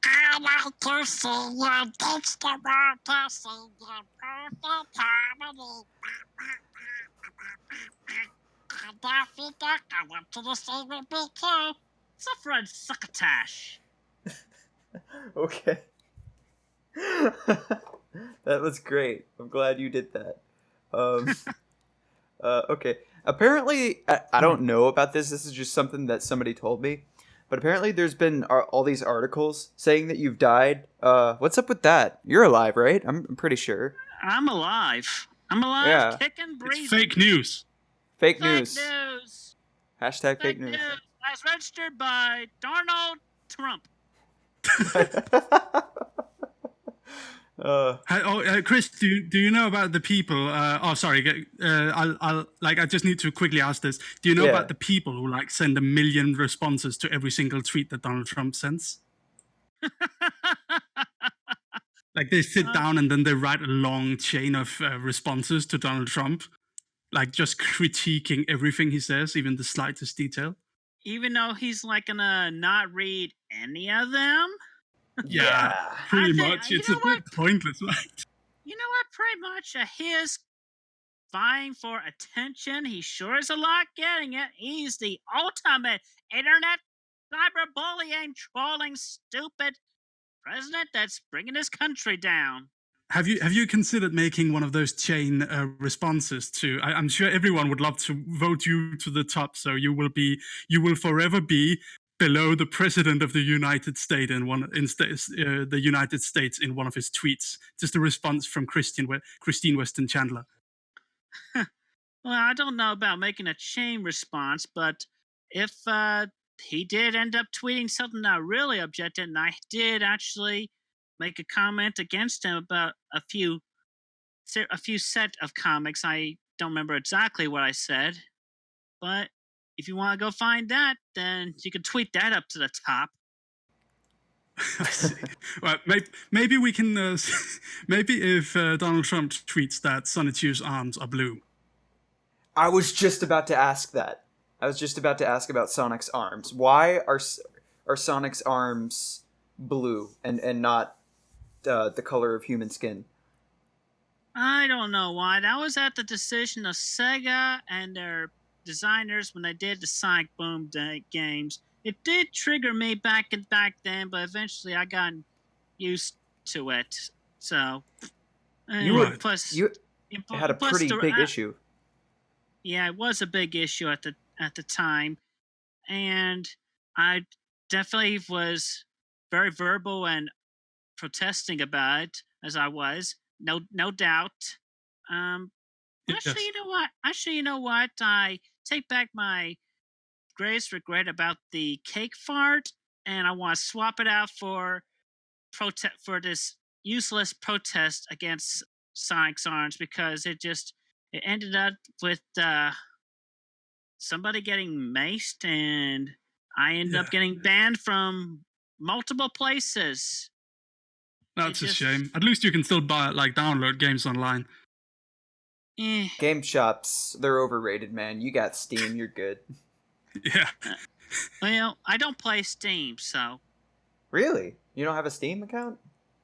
I like to see you touch the world to see your perfect harmony. And Daffy Duck, I went to the same with me too. It's a friend succotash. Okay. That was great. I'm glad you did that. Okay. Apparently, I don't know about this. This is just something that somebody told me. But apparently there's been all these articles saying that you've died. What's up with that? You're alive, right? I'm pretty sure. I'm alive. I'm alive, Yeah. kicking, breathing. It's fake news. Fake Fake news. news. Hashtag fake Fake news. news. As registered by Donald Trump. Chris, do you know about the people? Sorry. I just need to quickly ask this. Do you know Yeah. about the people who like send 1 million responses to every single tweet that Donald Trump sends? Like they sit down and then they write a long chain of responses to Donald Trump, like just critiquing everything he says, even the slightest detail. Even though he's like gonna not read any of them. Yeah, pretty much. It's a bit pointless, right? You know what? Pretty much his vying for attention. He sure is a lot getting it. He's the ultimate internet cyberbullying, trolling, stupid president that's bringing his country down. Have you considered making one of those chain responses to? I'm sure everyone would love to vote you to the top, so you will forever be below the president of the United States the United States in one of his tweets. Just a response from Christine Weston Chandler. Well, I don't know about making a chain response, but if he did end up tweeting something I really objected, and I did actually make a comment against him about a few set of comics. I don't remember exactly what I said, but if you want to go find that, then you can tweet that up to the top. I see. Well, maybe we can. Maybe if Donald Trump tweets that Sonichu's arms are blue. I was just about to ask that. I was just about to ask about Sonic's arms. Why are Sonic's arms blue and not the color of human skin? I don't know why. That was at the decision of Sega and their designers when they did the Sonic Boom games. It did trigger me back then, but eventually I got used to it. So, You had a pretty big issue. Yeah, it was a big issue at the time, and I definitely was very verbal and protesting about it, as I was. No doubt. Actually, you know what? I take back my greatest regret about the cake fart, and I want to swap it out for this useless protest against Sonic's arms, because it ended up with somebody getting maced, and I ended up getting banned from multiple places. That's a shame. At least you can still download games online. Game shops, they're overrated, man. You got Steam, you're good. Yeah. Well, I don't play Steam, so. Really? You don't have a Steam account?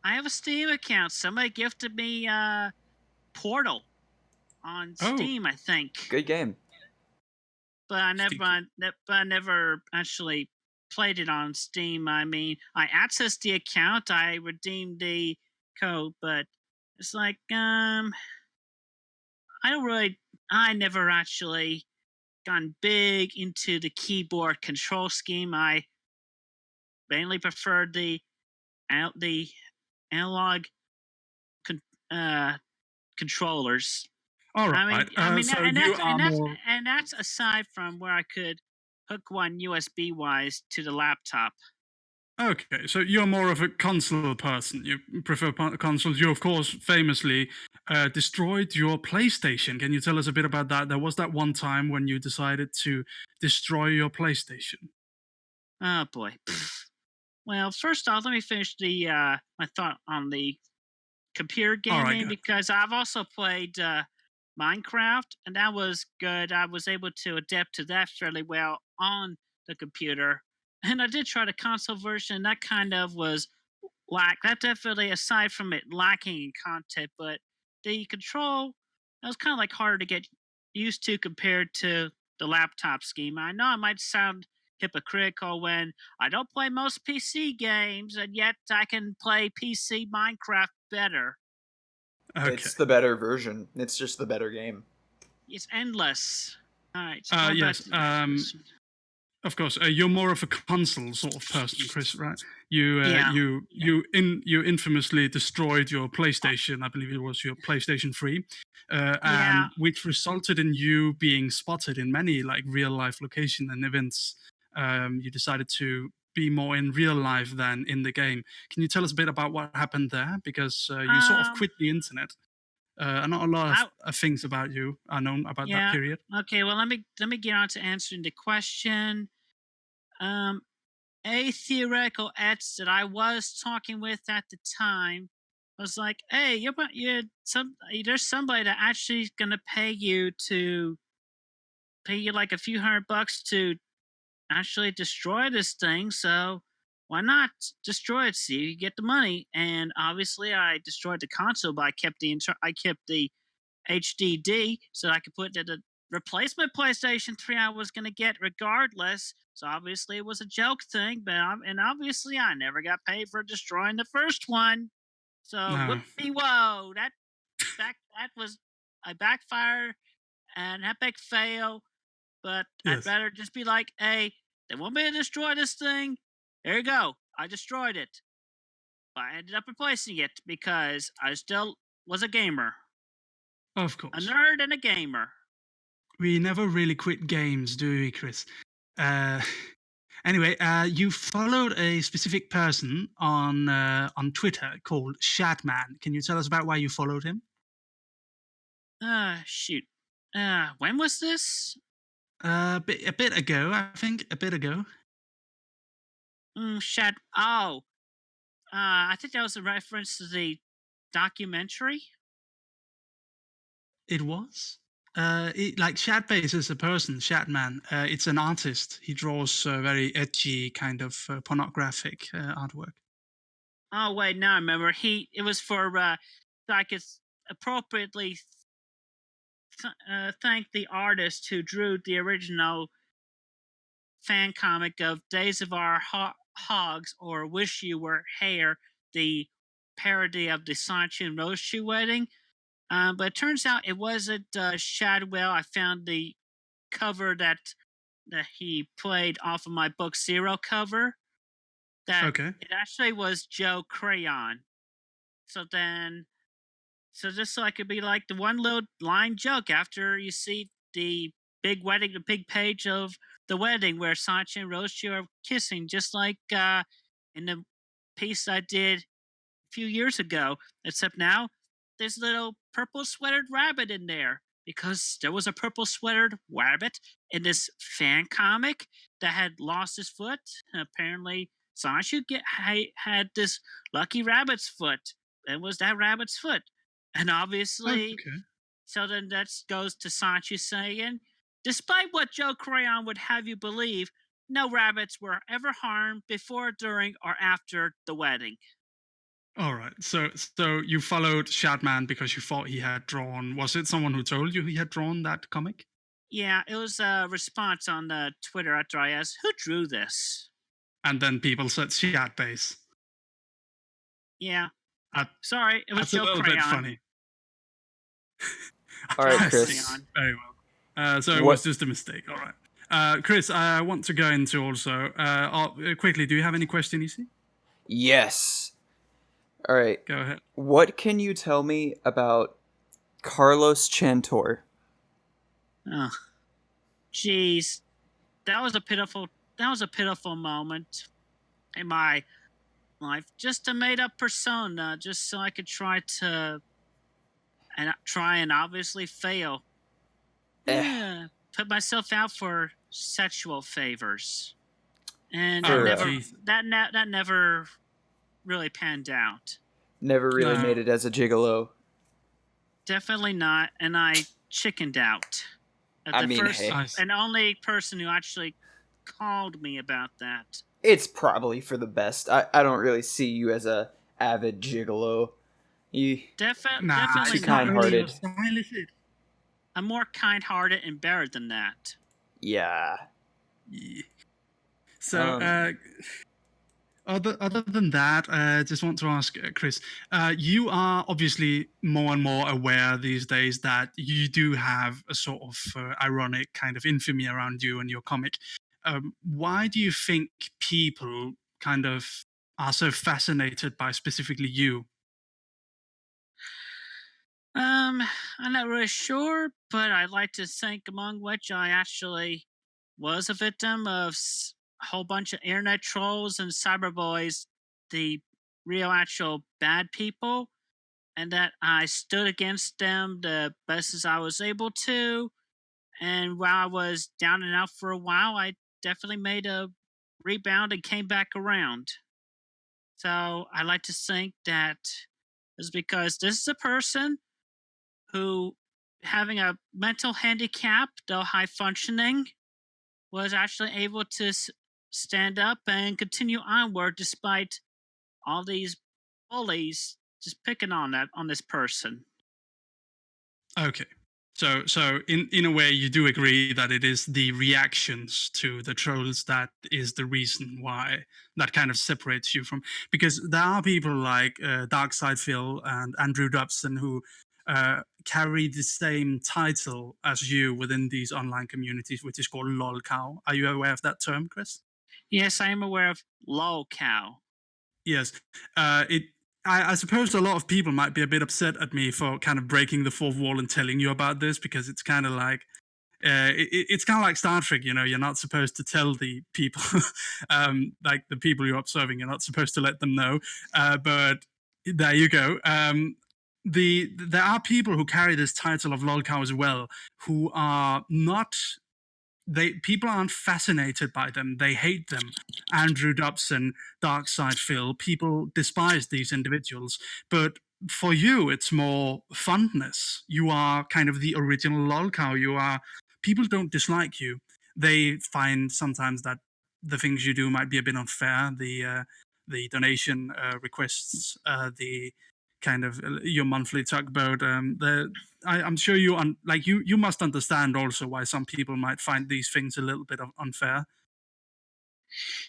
I have a Steam account. Somebody gifted me Portal on Steam, I think. Good game. But I never actually played it on Steam. I mean, I accessed the account, I redeemed the code, but it's like I never actually gone big into the keyboard control scheme. I mainly preferred the analog controllers. All right. And that's aside from where I could hook one USB wise to the laptop. Okay, so you're more of a console person. You prefer consoles. You, of course, famously destroyed your PlayStation. Can you tell us a bit about that? There was that one time when you decided to destroy your PlayStation. Oh boy. Well, first off, let me finish my thought on the computer gaming, because I've also played Minecraft, and that was good. I was able to adapt to that fairly well on the computer. And I did try the console version. That kind of was that definitely, aside from it lacking in content, but the control, that was kind of like harder to get used to compared to the laptop scheme. I know I might sound hypocritical when I don't play most PC games, and yet I can play PC Minecraft better. Okay. It's the better version. It's just the better game. It's endless. All right. So yes. Of course, you're more of a console sort of person, Chris, right? You infamously destroyed your PlayStation. I believe it was your PlayStation 3, and which resulted in you being spotted in many real life locations and events. You decided to be more in real life than in the game. Can you tell us a bit about what happened there? Because you sort of quit the internet. Not a lot of things about you are known about that period. Okay, well, let me get on to answering the question. A theoretical ex that I was talking with at the time was like, "Hey, there's somebody that actually is gonna pay you like a few $100 to actually destroy this thing. So why not destroy it? See if you get the money." And obviously, I destroyed the console, but I kept the HDD so I could put the replacement PlayStation 3 I was going to get regardless. So obviously it was a joke thing, and obviously I never got paid for destroying the first one. So No. whoopie whoa, that was a backfire and epic fail. But I'd Yes. rather just be like, hey, they want me to destroy this thing. There you go. I destroyed it. But I ended up replacing it because I still was a gamer. Of A course. nerd and a gamer. We never really quit games, do we, Chris? Anyway, you followed a specific person on Twitter called Shatman. Can you tell us about why you followed him? Shoot. When was this? A bit ago, I think. A bit ago. Shat. Oh. I think that was a reference to the documentary. It was. Like Shatbase is a person, Shatman. It's an artist. He draws very edgy, kind of pornographic artwork. Oh wait, now I remember. It was for so I could appropriately thank the artist who drew the original fan comic of Days of Our Hogs or Wish You Were Hair, the parody of the Sonichu and Roshi wedding. But it turns out it wasn't Shadwell. I found the cover that he played off of my book Zero cover. That it actually was Joe Crayon. So just so I could be like the one little line joke after you see the big wedding, the big page of the wedding where Sanchi and Roshi are kissing, just like in the piece I did a few years ago. Except now there's a little purple sweatered rabbit in there because there was a purple sweatered rabbit in this fan comic that had lost his foot. And apparently, Sanchi had this lucky rabbit's foot. It was that rabbit's foot. And obviously, so then that goes to Sanchi saying, despite what Joe Crayon would have you believe, no rabbits were ever harmed before, during, or after the wedding. All right. So you followed Shatman because you thought he had drawn. Was it someone who told you he had drawn that comic? Yeah, it was a response on the Twitter after I asked, who drew this? And then people said Shatbase. Yeah. Sorry, it was that's Joe a little Crayon. bit funny. All right, Chris. Very well. So it was just a mistake. All right. Chris, I want to go into also quickly. Do you have any question, Easy? Yes. All right. Go ahead. What can you tell me about Carlos Chantor? Oh, jeez, that was a pitiful moment in my life. Just a made-up persona, just so I could try and obviously fail. Yeah, put myself out for sexual favors, and that never really panned out. Never really made it as a gigolo. Definitely not, and I chickened out. First and only person who actually called me about that. It's probably for the best. I don't really see you as a avid gigolo. Definitely too kind-hearted. I'm more kind-hearted and better than that. Yeah. So, other than that, I just want to ask, Chris, you are obviously more and more aware these days that you do have a sort of ironic kind of infamy around you and your comic. Why do you think people kind of are so fascinated by specifically you? I'm not really sure, but I'd like to think among which I actually was a victim of whole bunch of internet trolls and cyberboys, the real actual bad people, and that I stood against them the best as I was able to. And while I was down and out for a while, I definitely made a rebound and came back around. So I like to think that is because this is a person who, having a mental handicap, though high functioning, was actually able to stand up and continue onward despite all these bullies just picking on this person. Okay. So in a way, you do agree that it is the reactions to the trolls that is the reason why that kind of separates you from, because there are people like Darkside Phil and Andrew Dobson who carry the same title as you within these online communities, which is called lolcow. Are you aware of that term, Chris? Yes, I am aware of lol cow. Yes. It. I suppose a lot of people might be a bit upset at me for kind of breaking the fourth wall and telling you about this, because it's kind of like it's kind of like Star Trek. You know, you're not supposed to tell the people, like the people you're observing, you're not supposed to let them know. But there you go. There are people who carry this title of lolcow as well, who are not, people aren't fascinated by them. They hate them. Andrew Dobson, Darkside Phil, people despise these individuals. But for you, it's more fondness. You are kind of the original lolcow. You are, people don't dislike you. They find sometimes that the things you do might be a bit unfair. The donation requests, the kind of your monthly tugboat. I'm sure you must understand also why some people might find these things a little bit unfair.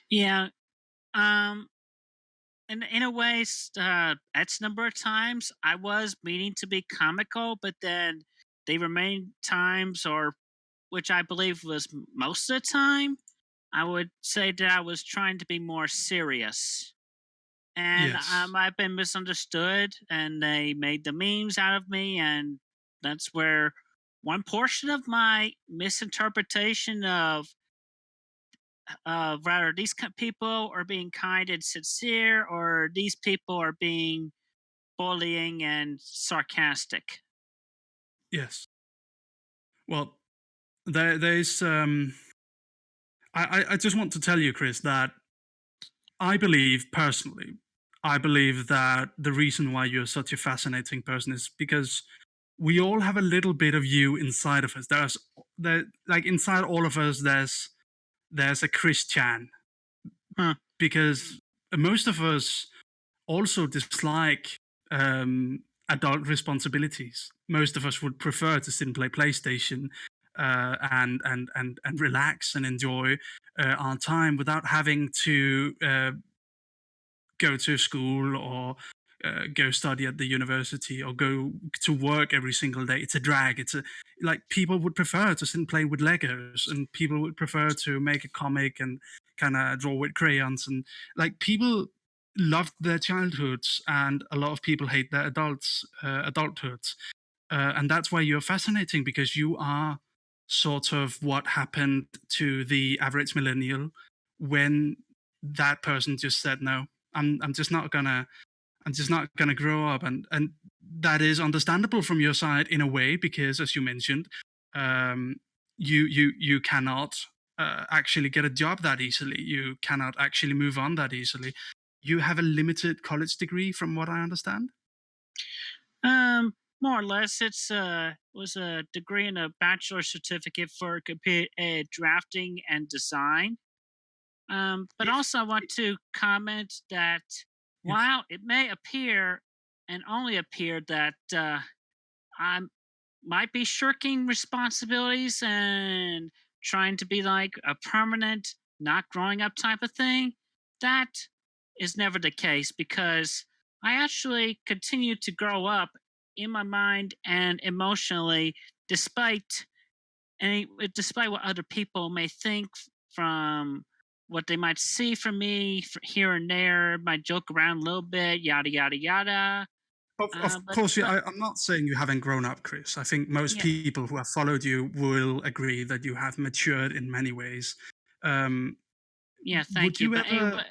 Yeah. Um. In a way, X number of times I was meaning to be comical, but then they remain times, or which I believe was most of the time, I would say that I was trying to be more serious. And Yes. I've been misunderstood, and they made the memes out of me, and that's where one portion of my misinterpretation of rather these people are being kind and sincere, or these people are being bullying and sarcastic. Yes. Well, there's I just want to tell you, Chris, that I believe personally, I believe that the reason why you're such a fascinating person is because we all have a little bit of you inside of us. Like inside all of us, there's a Chris Chan, Huh. because most of us also dislike adult responsibilities. Most of us would prefer to sit and play PlayStation and relax and enjoy our time without having to go to school or go study at the university or go to work every single day. It's a drag. It's a, like, people would prefer to sit and play with Legos, and people would prefer to make a comic and kind of draw with crayons, and like people love their childhoods, and a lot of people hate their adulthoods, and that's why you're fascinating, because you are sort of what happened to the average millennial when that person just said no. I'm just not gonna grow up, and that is understandable from your side in a way, because as you mentioned, um, you cannot actually get a job that easily. You cannot actually move on that easily. You have a limited college degree, from what I understand. More or less, it's was a degree and a bachelor certificate for computer drafting and design. But Yes. also, I want to comment that Yes. while it may appear and only appear that I might be shirking responsibilities and trying to be like a permanent, not growing up type of thing, that is never the case, because I actually continue to grow up in my mind and emotionally, despite despite what other people may think, from what they might see from me here and there, might joke around a little bit, yada yada yada. Of But course, I'm not saying you haven't grown up, Chris. I think most yeah, people who have followed you will agree that you have matured in many ways. Um, Yeah, Would thank you. you ever?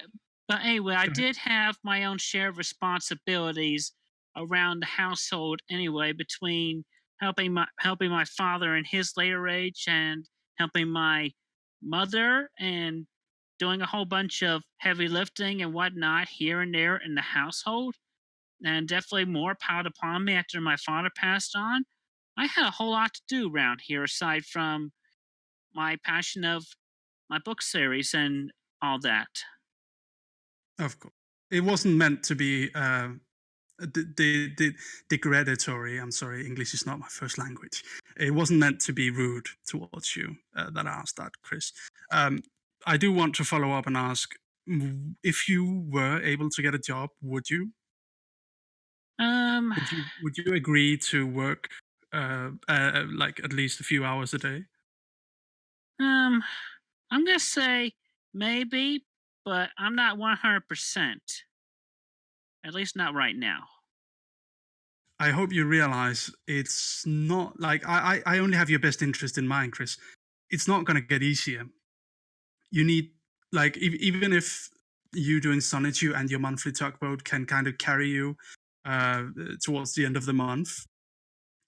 But anyway, I Go ahead. did have my own share of responsibilities around the household anyway, between helping my father in his later age and helping my mother and doing a whole bunch of heavy lifting and whatnot here and there in the household. And definitely more piled upon me after my father passed on. I had a whole lot to do around here aside from my passion of my book series and all that. Of course, it wasn't meant to be degradatory. I'm sorry, English is not my first language. It wasn't meant to be rude towards you that I asked that, Chris. Um, I do want to follow up and ask if you were able to get a job, would you? Um, Would you agree to work like at least a few hours a day? um, I'm gonna say maybe, but I'm not 100%. At least not right now. I hope you realize it's not like I only have your best interest in mind, Chris. It's not going to get easier. You need, like, even if you doing Sonichu and your monthly tugboat can kind of carry you uh, towards the end of the month,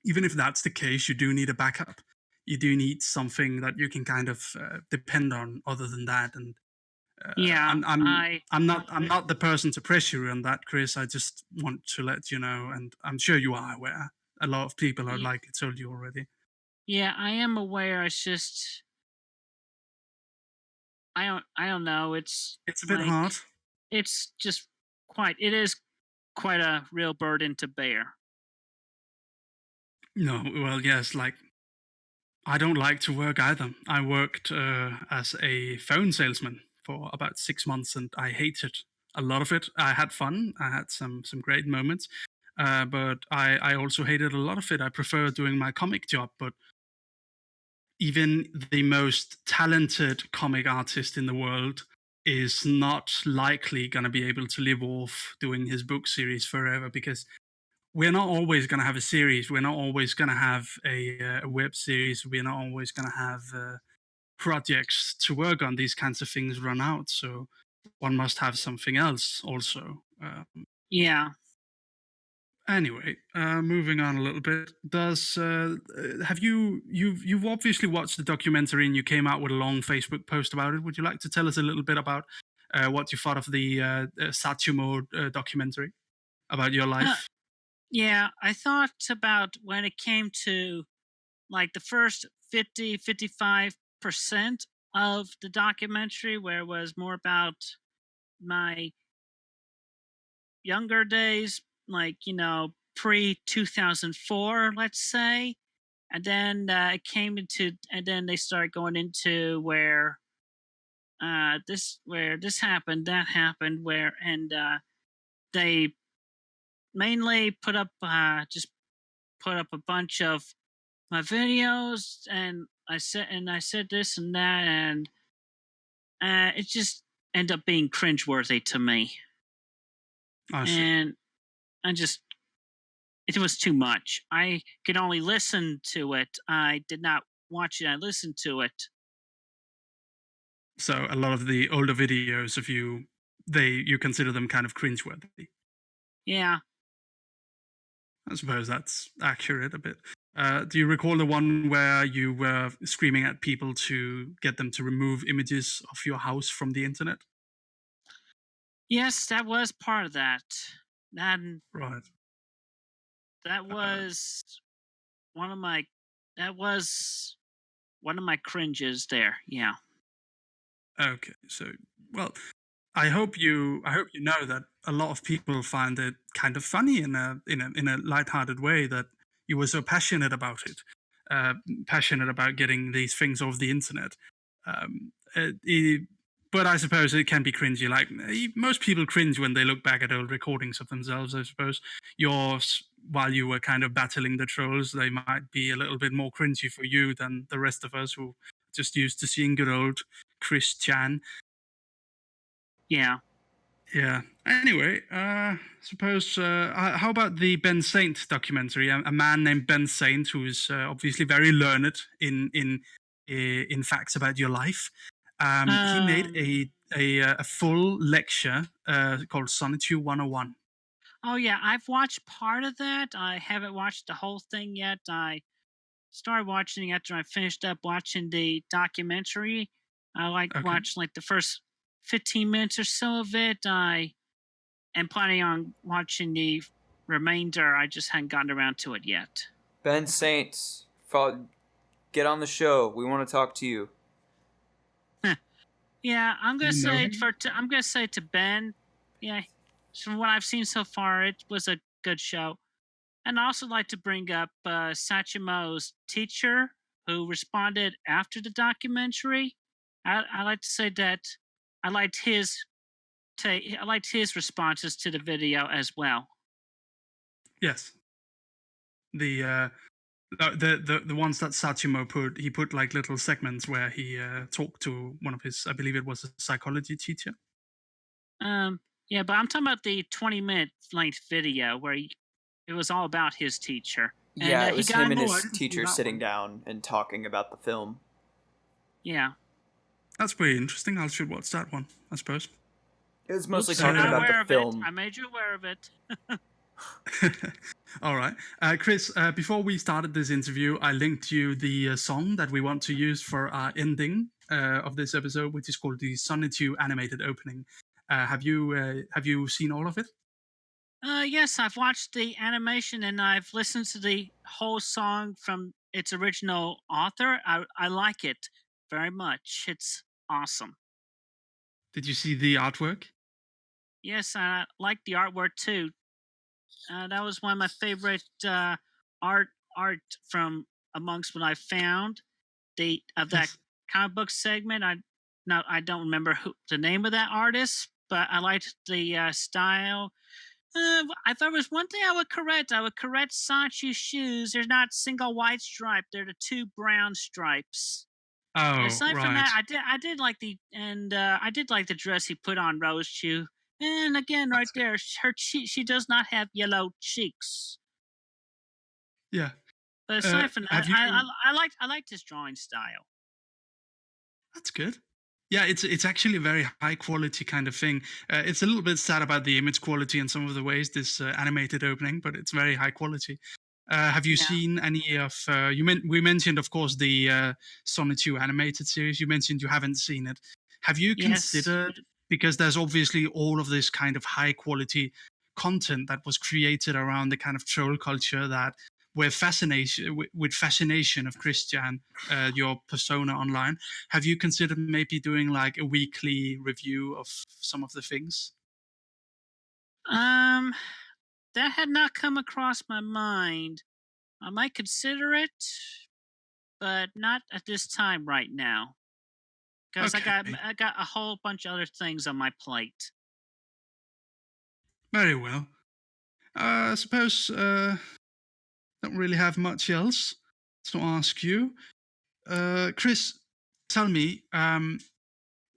even if that's the case, you do need a backup. You do need something that you can kind of depend on other than that. And Yeah, I'm not the person to pressure you on that, Chris. I just want to let you know, and I'm sure you are aware. A lot of people are y- likely told you already. yeah, I am aware. It's just I don't know. It's It's a bit like hard. it's just it is quite a real burden to bear. No, well, yes, like I don't like to work either. I worked as a phone salesman for about 6 months, and I hated a lot of it. I had fun. I had some great moments, but I also hated a lot of it. I prefer doing my comic job, but even the most talented comic artist in the world is not likely going to be able to live off doing his book series forever, because we're not always going to have a series. We're not always going to have a web series. We're not always going to have projects to work on. These kinds of things run out. So one must have something else also. Yeah. Anyway, moving on a little bit. Does have you've obviously watched the documentary and you came out with a long Facebook post about it? Would you like to tell us a little bit about what you thought of the Satsumo documentary about your Uh, life? yeah, I thought about when it came to like the first 55% of the documentary where it was more about my younger days, like, pre 2004, let's say. And then and then they start going into where this happened, that happened, they mainly just put up a bunch of my videos, and I said this and that, and it just ended up being cringeworthy to me, I see. and I just it was too much. I could only listen to it. I did not watch it. I listened to it. So a lot of the older videos of you, you consider them kind of cringeworthy. Yeah. I suppose that's accurate a bit. Do you recall the one where you were screaming at people to get them to remove images of your house from the internet? Yes, that was part of that. That Right. that Uh, was one of my that was one of my cringes there. Yeah. okay. So, well, I hope you know that a lot of people find it kind of funny in a lighthearted way that you were so passionate about it, uh, passionate about getting these things off the internet. Um, uh, it, but I suppose it can be cringy. Like most people cringe when they look back at old recordings of themselves. I suppose yours, while you were kind of battling the trolls, they might be a little bit more cringy for you than the rest of us who just used to seeing good old Chris Chan. Yeah. Yeah. Anyway, suppose how about the Ben Saint documentary? A man named Ben Saint, who is obviously very learned in facts about your life. He made Um a a full lecture called Sonichu 101. Oh yeah, I've watched part of that. I haven't watched the whole thing yet. I started watching after I finished up watching the documentary. I like Okay. watched like the first 15 minutes or so of it. I am planning on watching the remainder. I just hadn't gotten around to it yet. Ben Saints, get on the show. We want to talk to you. Yeah, I'm gonna You know say him? I'm gonna say to Ben, yeah, from what I've seen so far, it was a good show. And I also like to bring up Sachimo's teacher, who responded after the documentary. I like to say that I liked his I liked his responses to the video as well. Yes. The ones that Sachimo put, he put like little segments where he talked to one of his, I believe it was a psychology teacher. Yeah, but I'm talking about the 20-minute length video where it was all about his teacher, and Yeah, it he was got him and Oh, I his didn't see teacher that sitting one. down and talking about the film. yeah. That's pretty interesting. I should watch that one, I suppose. It was mostly Oops, you're talking not about the aware of it. film. I made you aware of it. All right. Chris, before we started this interview, I linked you the song that we want to use for our ending of this episode, which is called the Sonichu animated opening. Have you seen all of it? Yes, I've watched the animation and I've listened to the whole song from its original author. I like it very much. It's awesome. Did you see the artwork? Yes, I like the artwork too. That was one of my favorite art from amongst what I found. Of that Yes. comic book segment. I don't remember the name of that artist, but I liked the style. I thought there was one thing I would correct. I would correct Sonichu's shoes. They're not single white stripe. They're the two brown stripes. And Oh, aside from right. that, I did like the dress he put on Rose Chew. And again, right there, she does not have yellow cheeks. Yeah. But aside from that, Have you? I liked his drawing style. That's good. Yeah, it's actually a very high quality kind of thing. It's a little bit sad about the image quality in some of the ways this animated opening, but it's very high quality. Have you Yeah. seen any of? We mentioned, of course, the Sonichu animated series. You mentioned you haven't seen it. Have you Yes. considered? Because there's obviously all of this kind of high quality content that was created around the kind of troll culture that where fascination with fascination of Christian, your persona online. Have you considered maybe doing like a weekly review of some of the things? Um, that had not come across my mind. I might consider it, but not at this time right now, because Okay, I got a whole bunch of other things on my plate. very well. I suppose don't really have much else to ask you. Chris, tell me,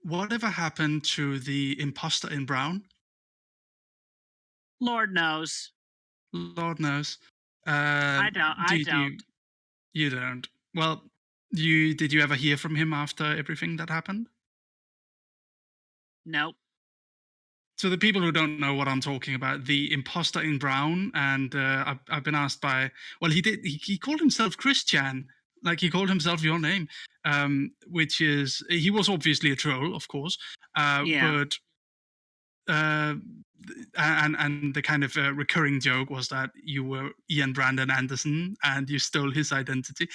whatever happened to the imposter in Brown? Lord knows. Lord knows. I don't. I Did don't. you don't? Well, did you ever hear from him after everything that happened? Nope. So the people who don't know what I'm talking about, the imposter in Brown, and I've been asked by, well, he called himself Christian, like he called himself your name, which is he was obviously a troll, of course, Yeah. but and the kind of recurring joke was that you were Ian Brandon Anderson and you stole his identity.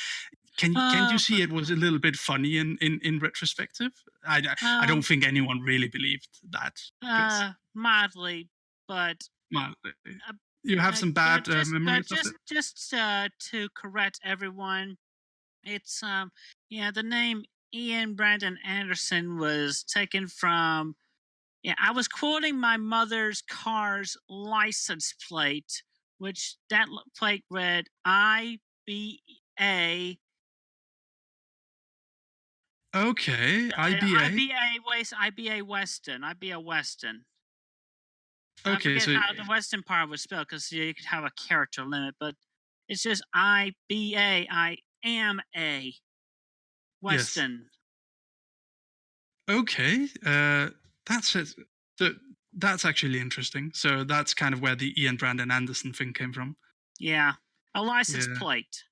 Can you Uh, see it was a little bit funny in retrospective? I don't um. think anyone really believed that, Chris. Mildly, but Well, uh, you have some bad but memories of it. just to correct everyone, it's yeah, the name Ian Brandon Anderson was taken from, yeah, I was quoting my mother's car's license plate, which that plate read IBA. Okay, IBA. IBA Weston. IBA Weston. I Okay, forget so how the Western part was spelled because you could have a character limit, but it's just IBA. I am a yes. Weston. Okay. That's it. So that's actually interesting. So that's kind of where the Ian Brandon Anderson thing came from. Yeah, a license Yeah. plate.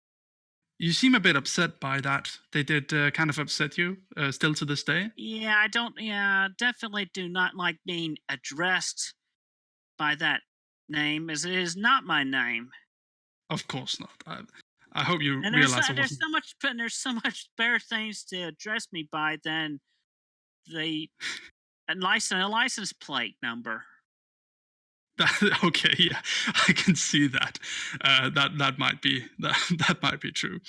You seem a bit upset by that. They did kind of upset you, still to this day. Yeah, I don't. Yeah, definitely do not like being addressed by that name, as it is not my name. Of course not. I hope you And realize it there's wasn't. so much, but there's so much better things to address me by than the a license plate number. Okay, yeah, I can see that. That might be that might be true.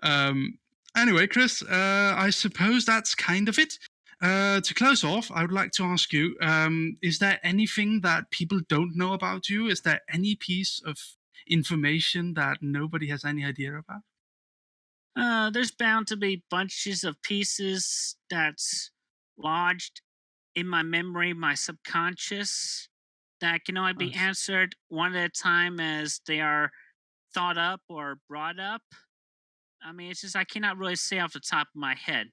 Anyway, Chris, I suppose that's kind of it. To close off, I would like to ask you: is there anything that people don't know about you? Is there any piece of information that nobody has any idea about? There's bound to be bunches of pieces that's lodged in my memory, my subconscious, that can only be Nice. answered one at a time as they are thought up or brought up. I mean, it's just I cannot really say off the top of my head.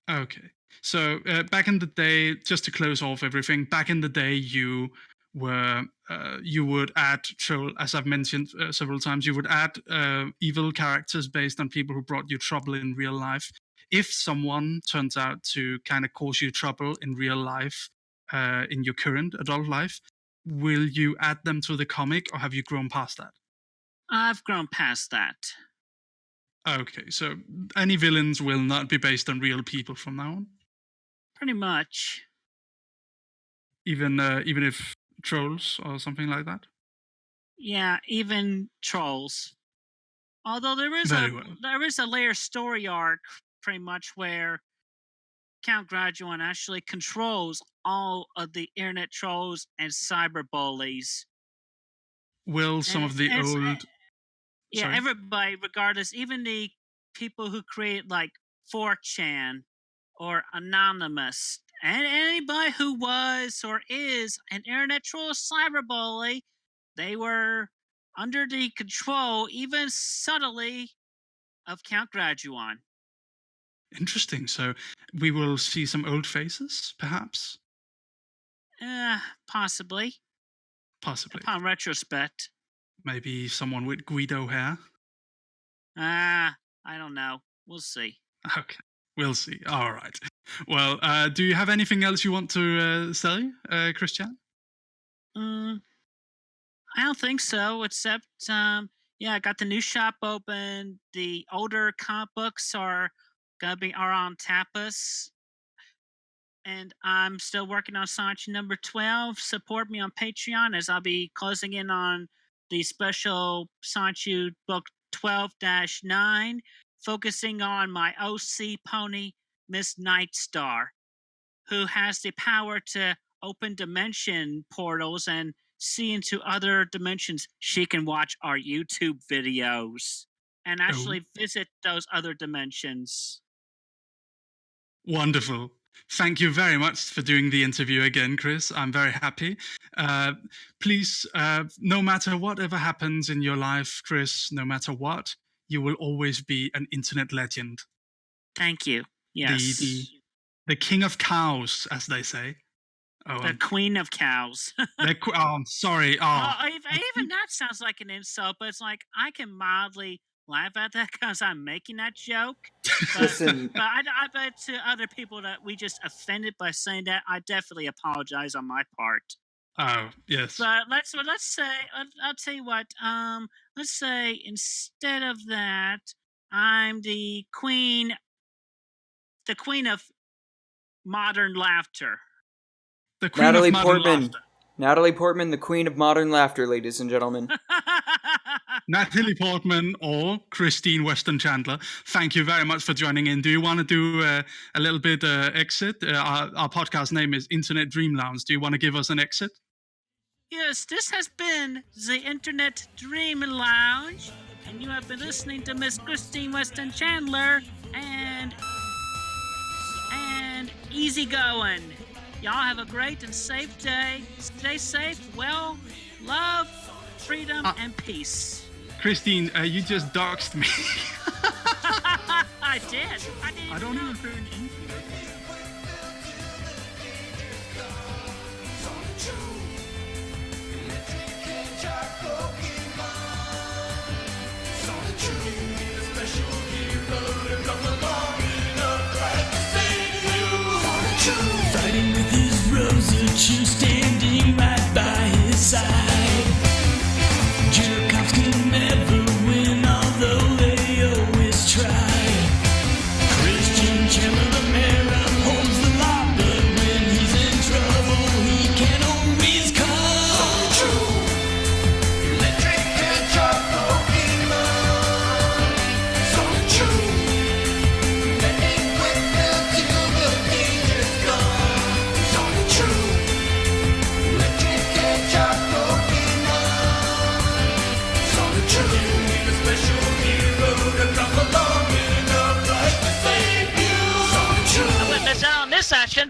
Okay. So back in the day, just to close off everything, back in the day, you would add troll, as I've mentioned several times, you would add evil characters based on people who brought you trouble in real life. If someone turns out to kind of cause you trouble in real life, in your current adult life, will you add them to the comic, or have you grown past that? I've grown past that. Okay, so any villains will not be based on real people from now on? Pretty much. Even if trolls or something like that? Yeah, even trolls. Although Very well. there is a layer story arc, pretty much where Count Graduan actually controls all of the internet trolls and cyber bullies. Will some of the old... Yeah, Sorry? everybody, regardless, even the people who created like 4chan or Anonymous, and anybody who was or is an internet troll or cyberbully, they were under the control, even subtly, of Count Graduan. Interesting. So we will see some old faces, perhaps? Possibly. Possibly. Upon retrospect. Maybe someone with Guido hair? I don't know. We'll see. Okay, we'll see. All right. Well, do you have anything else you want to say, Christian? I don't think so, except yeah, I got the new shop open. The older comic books are on tapas. And I'm still working on Sonichu number 12. Support me on Patreon as I'll be closing in on the special Sonichu book 12-9, focusing on my OC pony, Miss Nightstar, who has the power to open dimension portals and see into other dimensions. She can watch our YouTube videos and actually visit those other dimensions. Wonderful. Thank you very much for doing the interview again, Chris. I'm very happy. Please, no matter whatever happens in your life, Chris, no matter what, you will always be an internet legend. Thank you. Yes. The king of cows, as they say. Oh, the queen of cows. I'm sorry. Even that sounds like an insult, but it's like I can mildly laugh at that because I'm making that joke. But, Listen, but I bet to other people that we just offended by saying that, I definitely apologize on my part. Oh, yes. But let's say I'll tell you what. Let's say instead of that, I'm the queen of modern laughter. The queen Natalie of modern Portman. laughter. Natalie Portman, the queen of modern laughter, ladies and gentlemen. Natalie Portman or Christine Weston Chandler, thank you very much for joining in. Do you want to do a little bit exit? Our podcast name is Дрeaм Lounge. Do you want to give us an exit? Yes, this has been the Internet Dream Lounge, and you have been listening to Miss Christine Weston Chandler and Easy Going. Y'all have a great and safe day. Stay safe, well, love, freedom, and peace. Christine, you just doxed me. I did. I didn't I don't know. even think Timber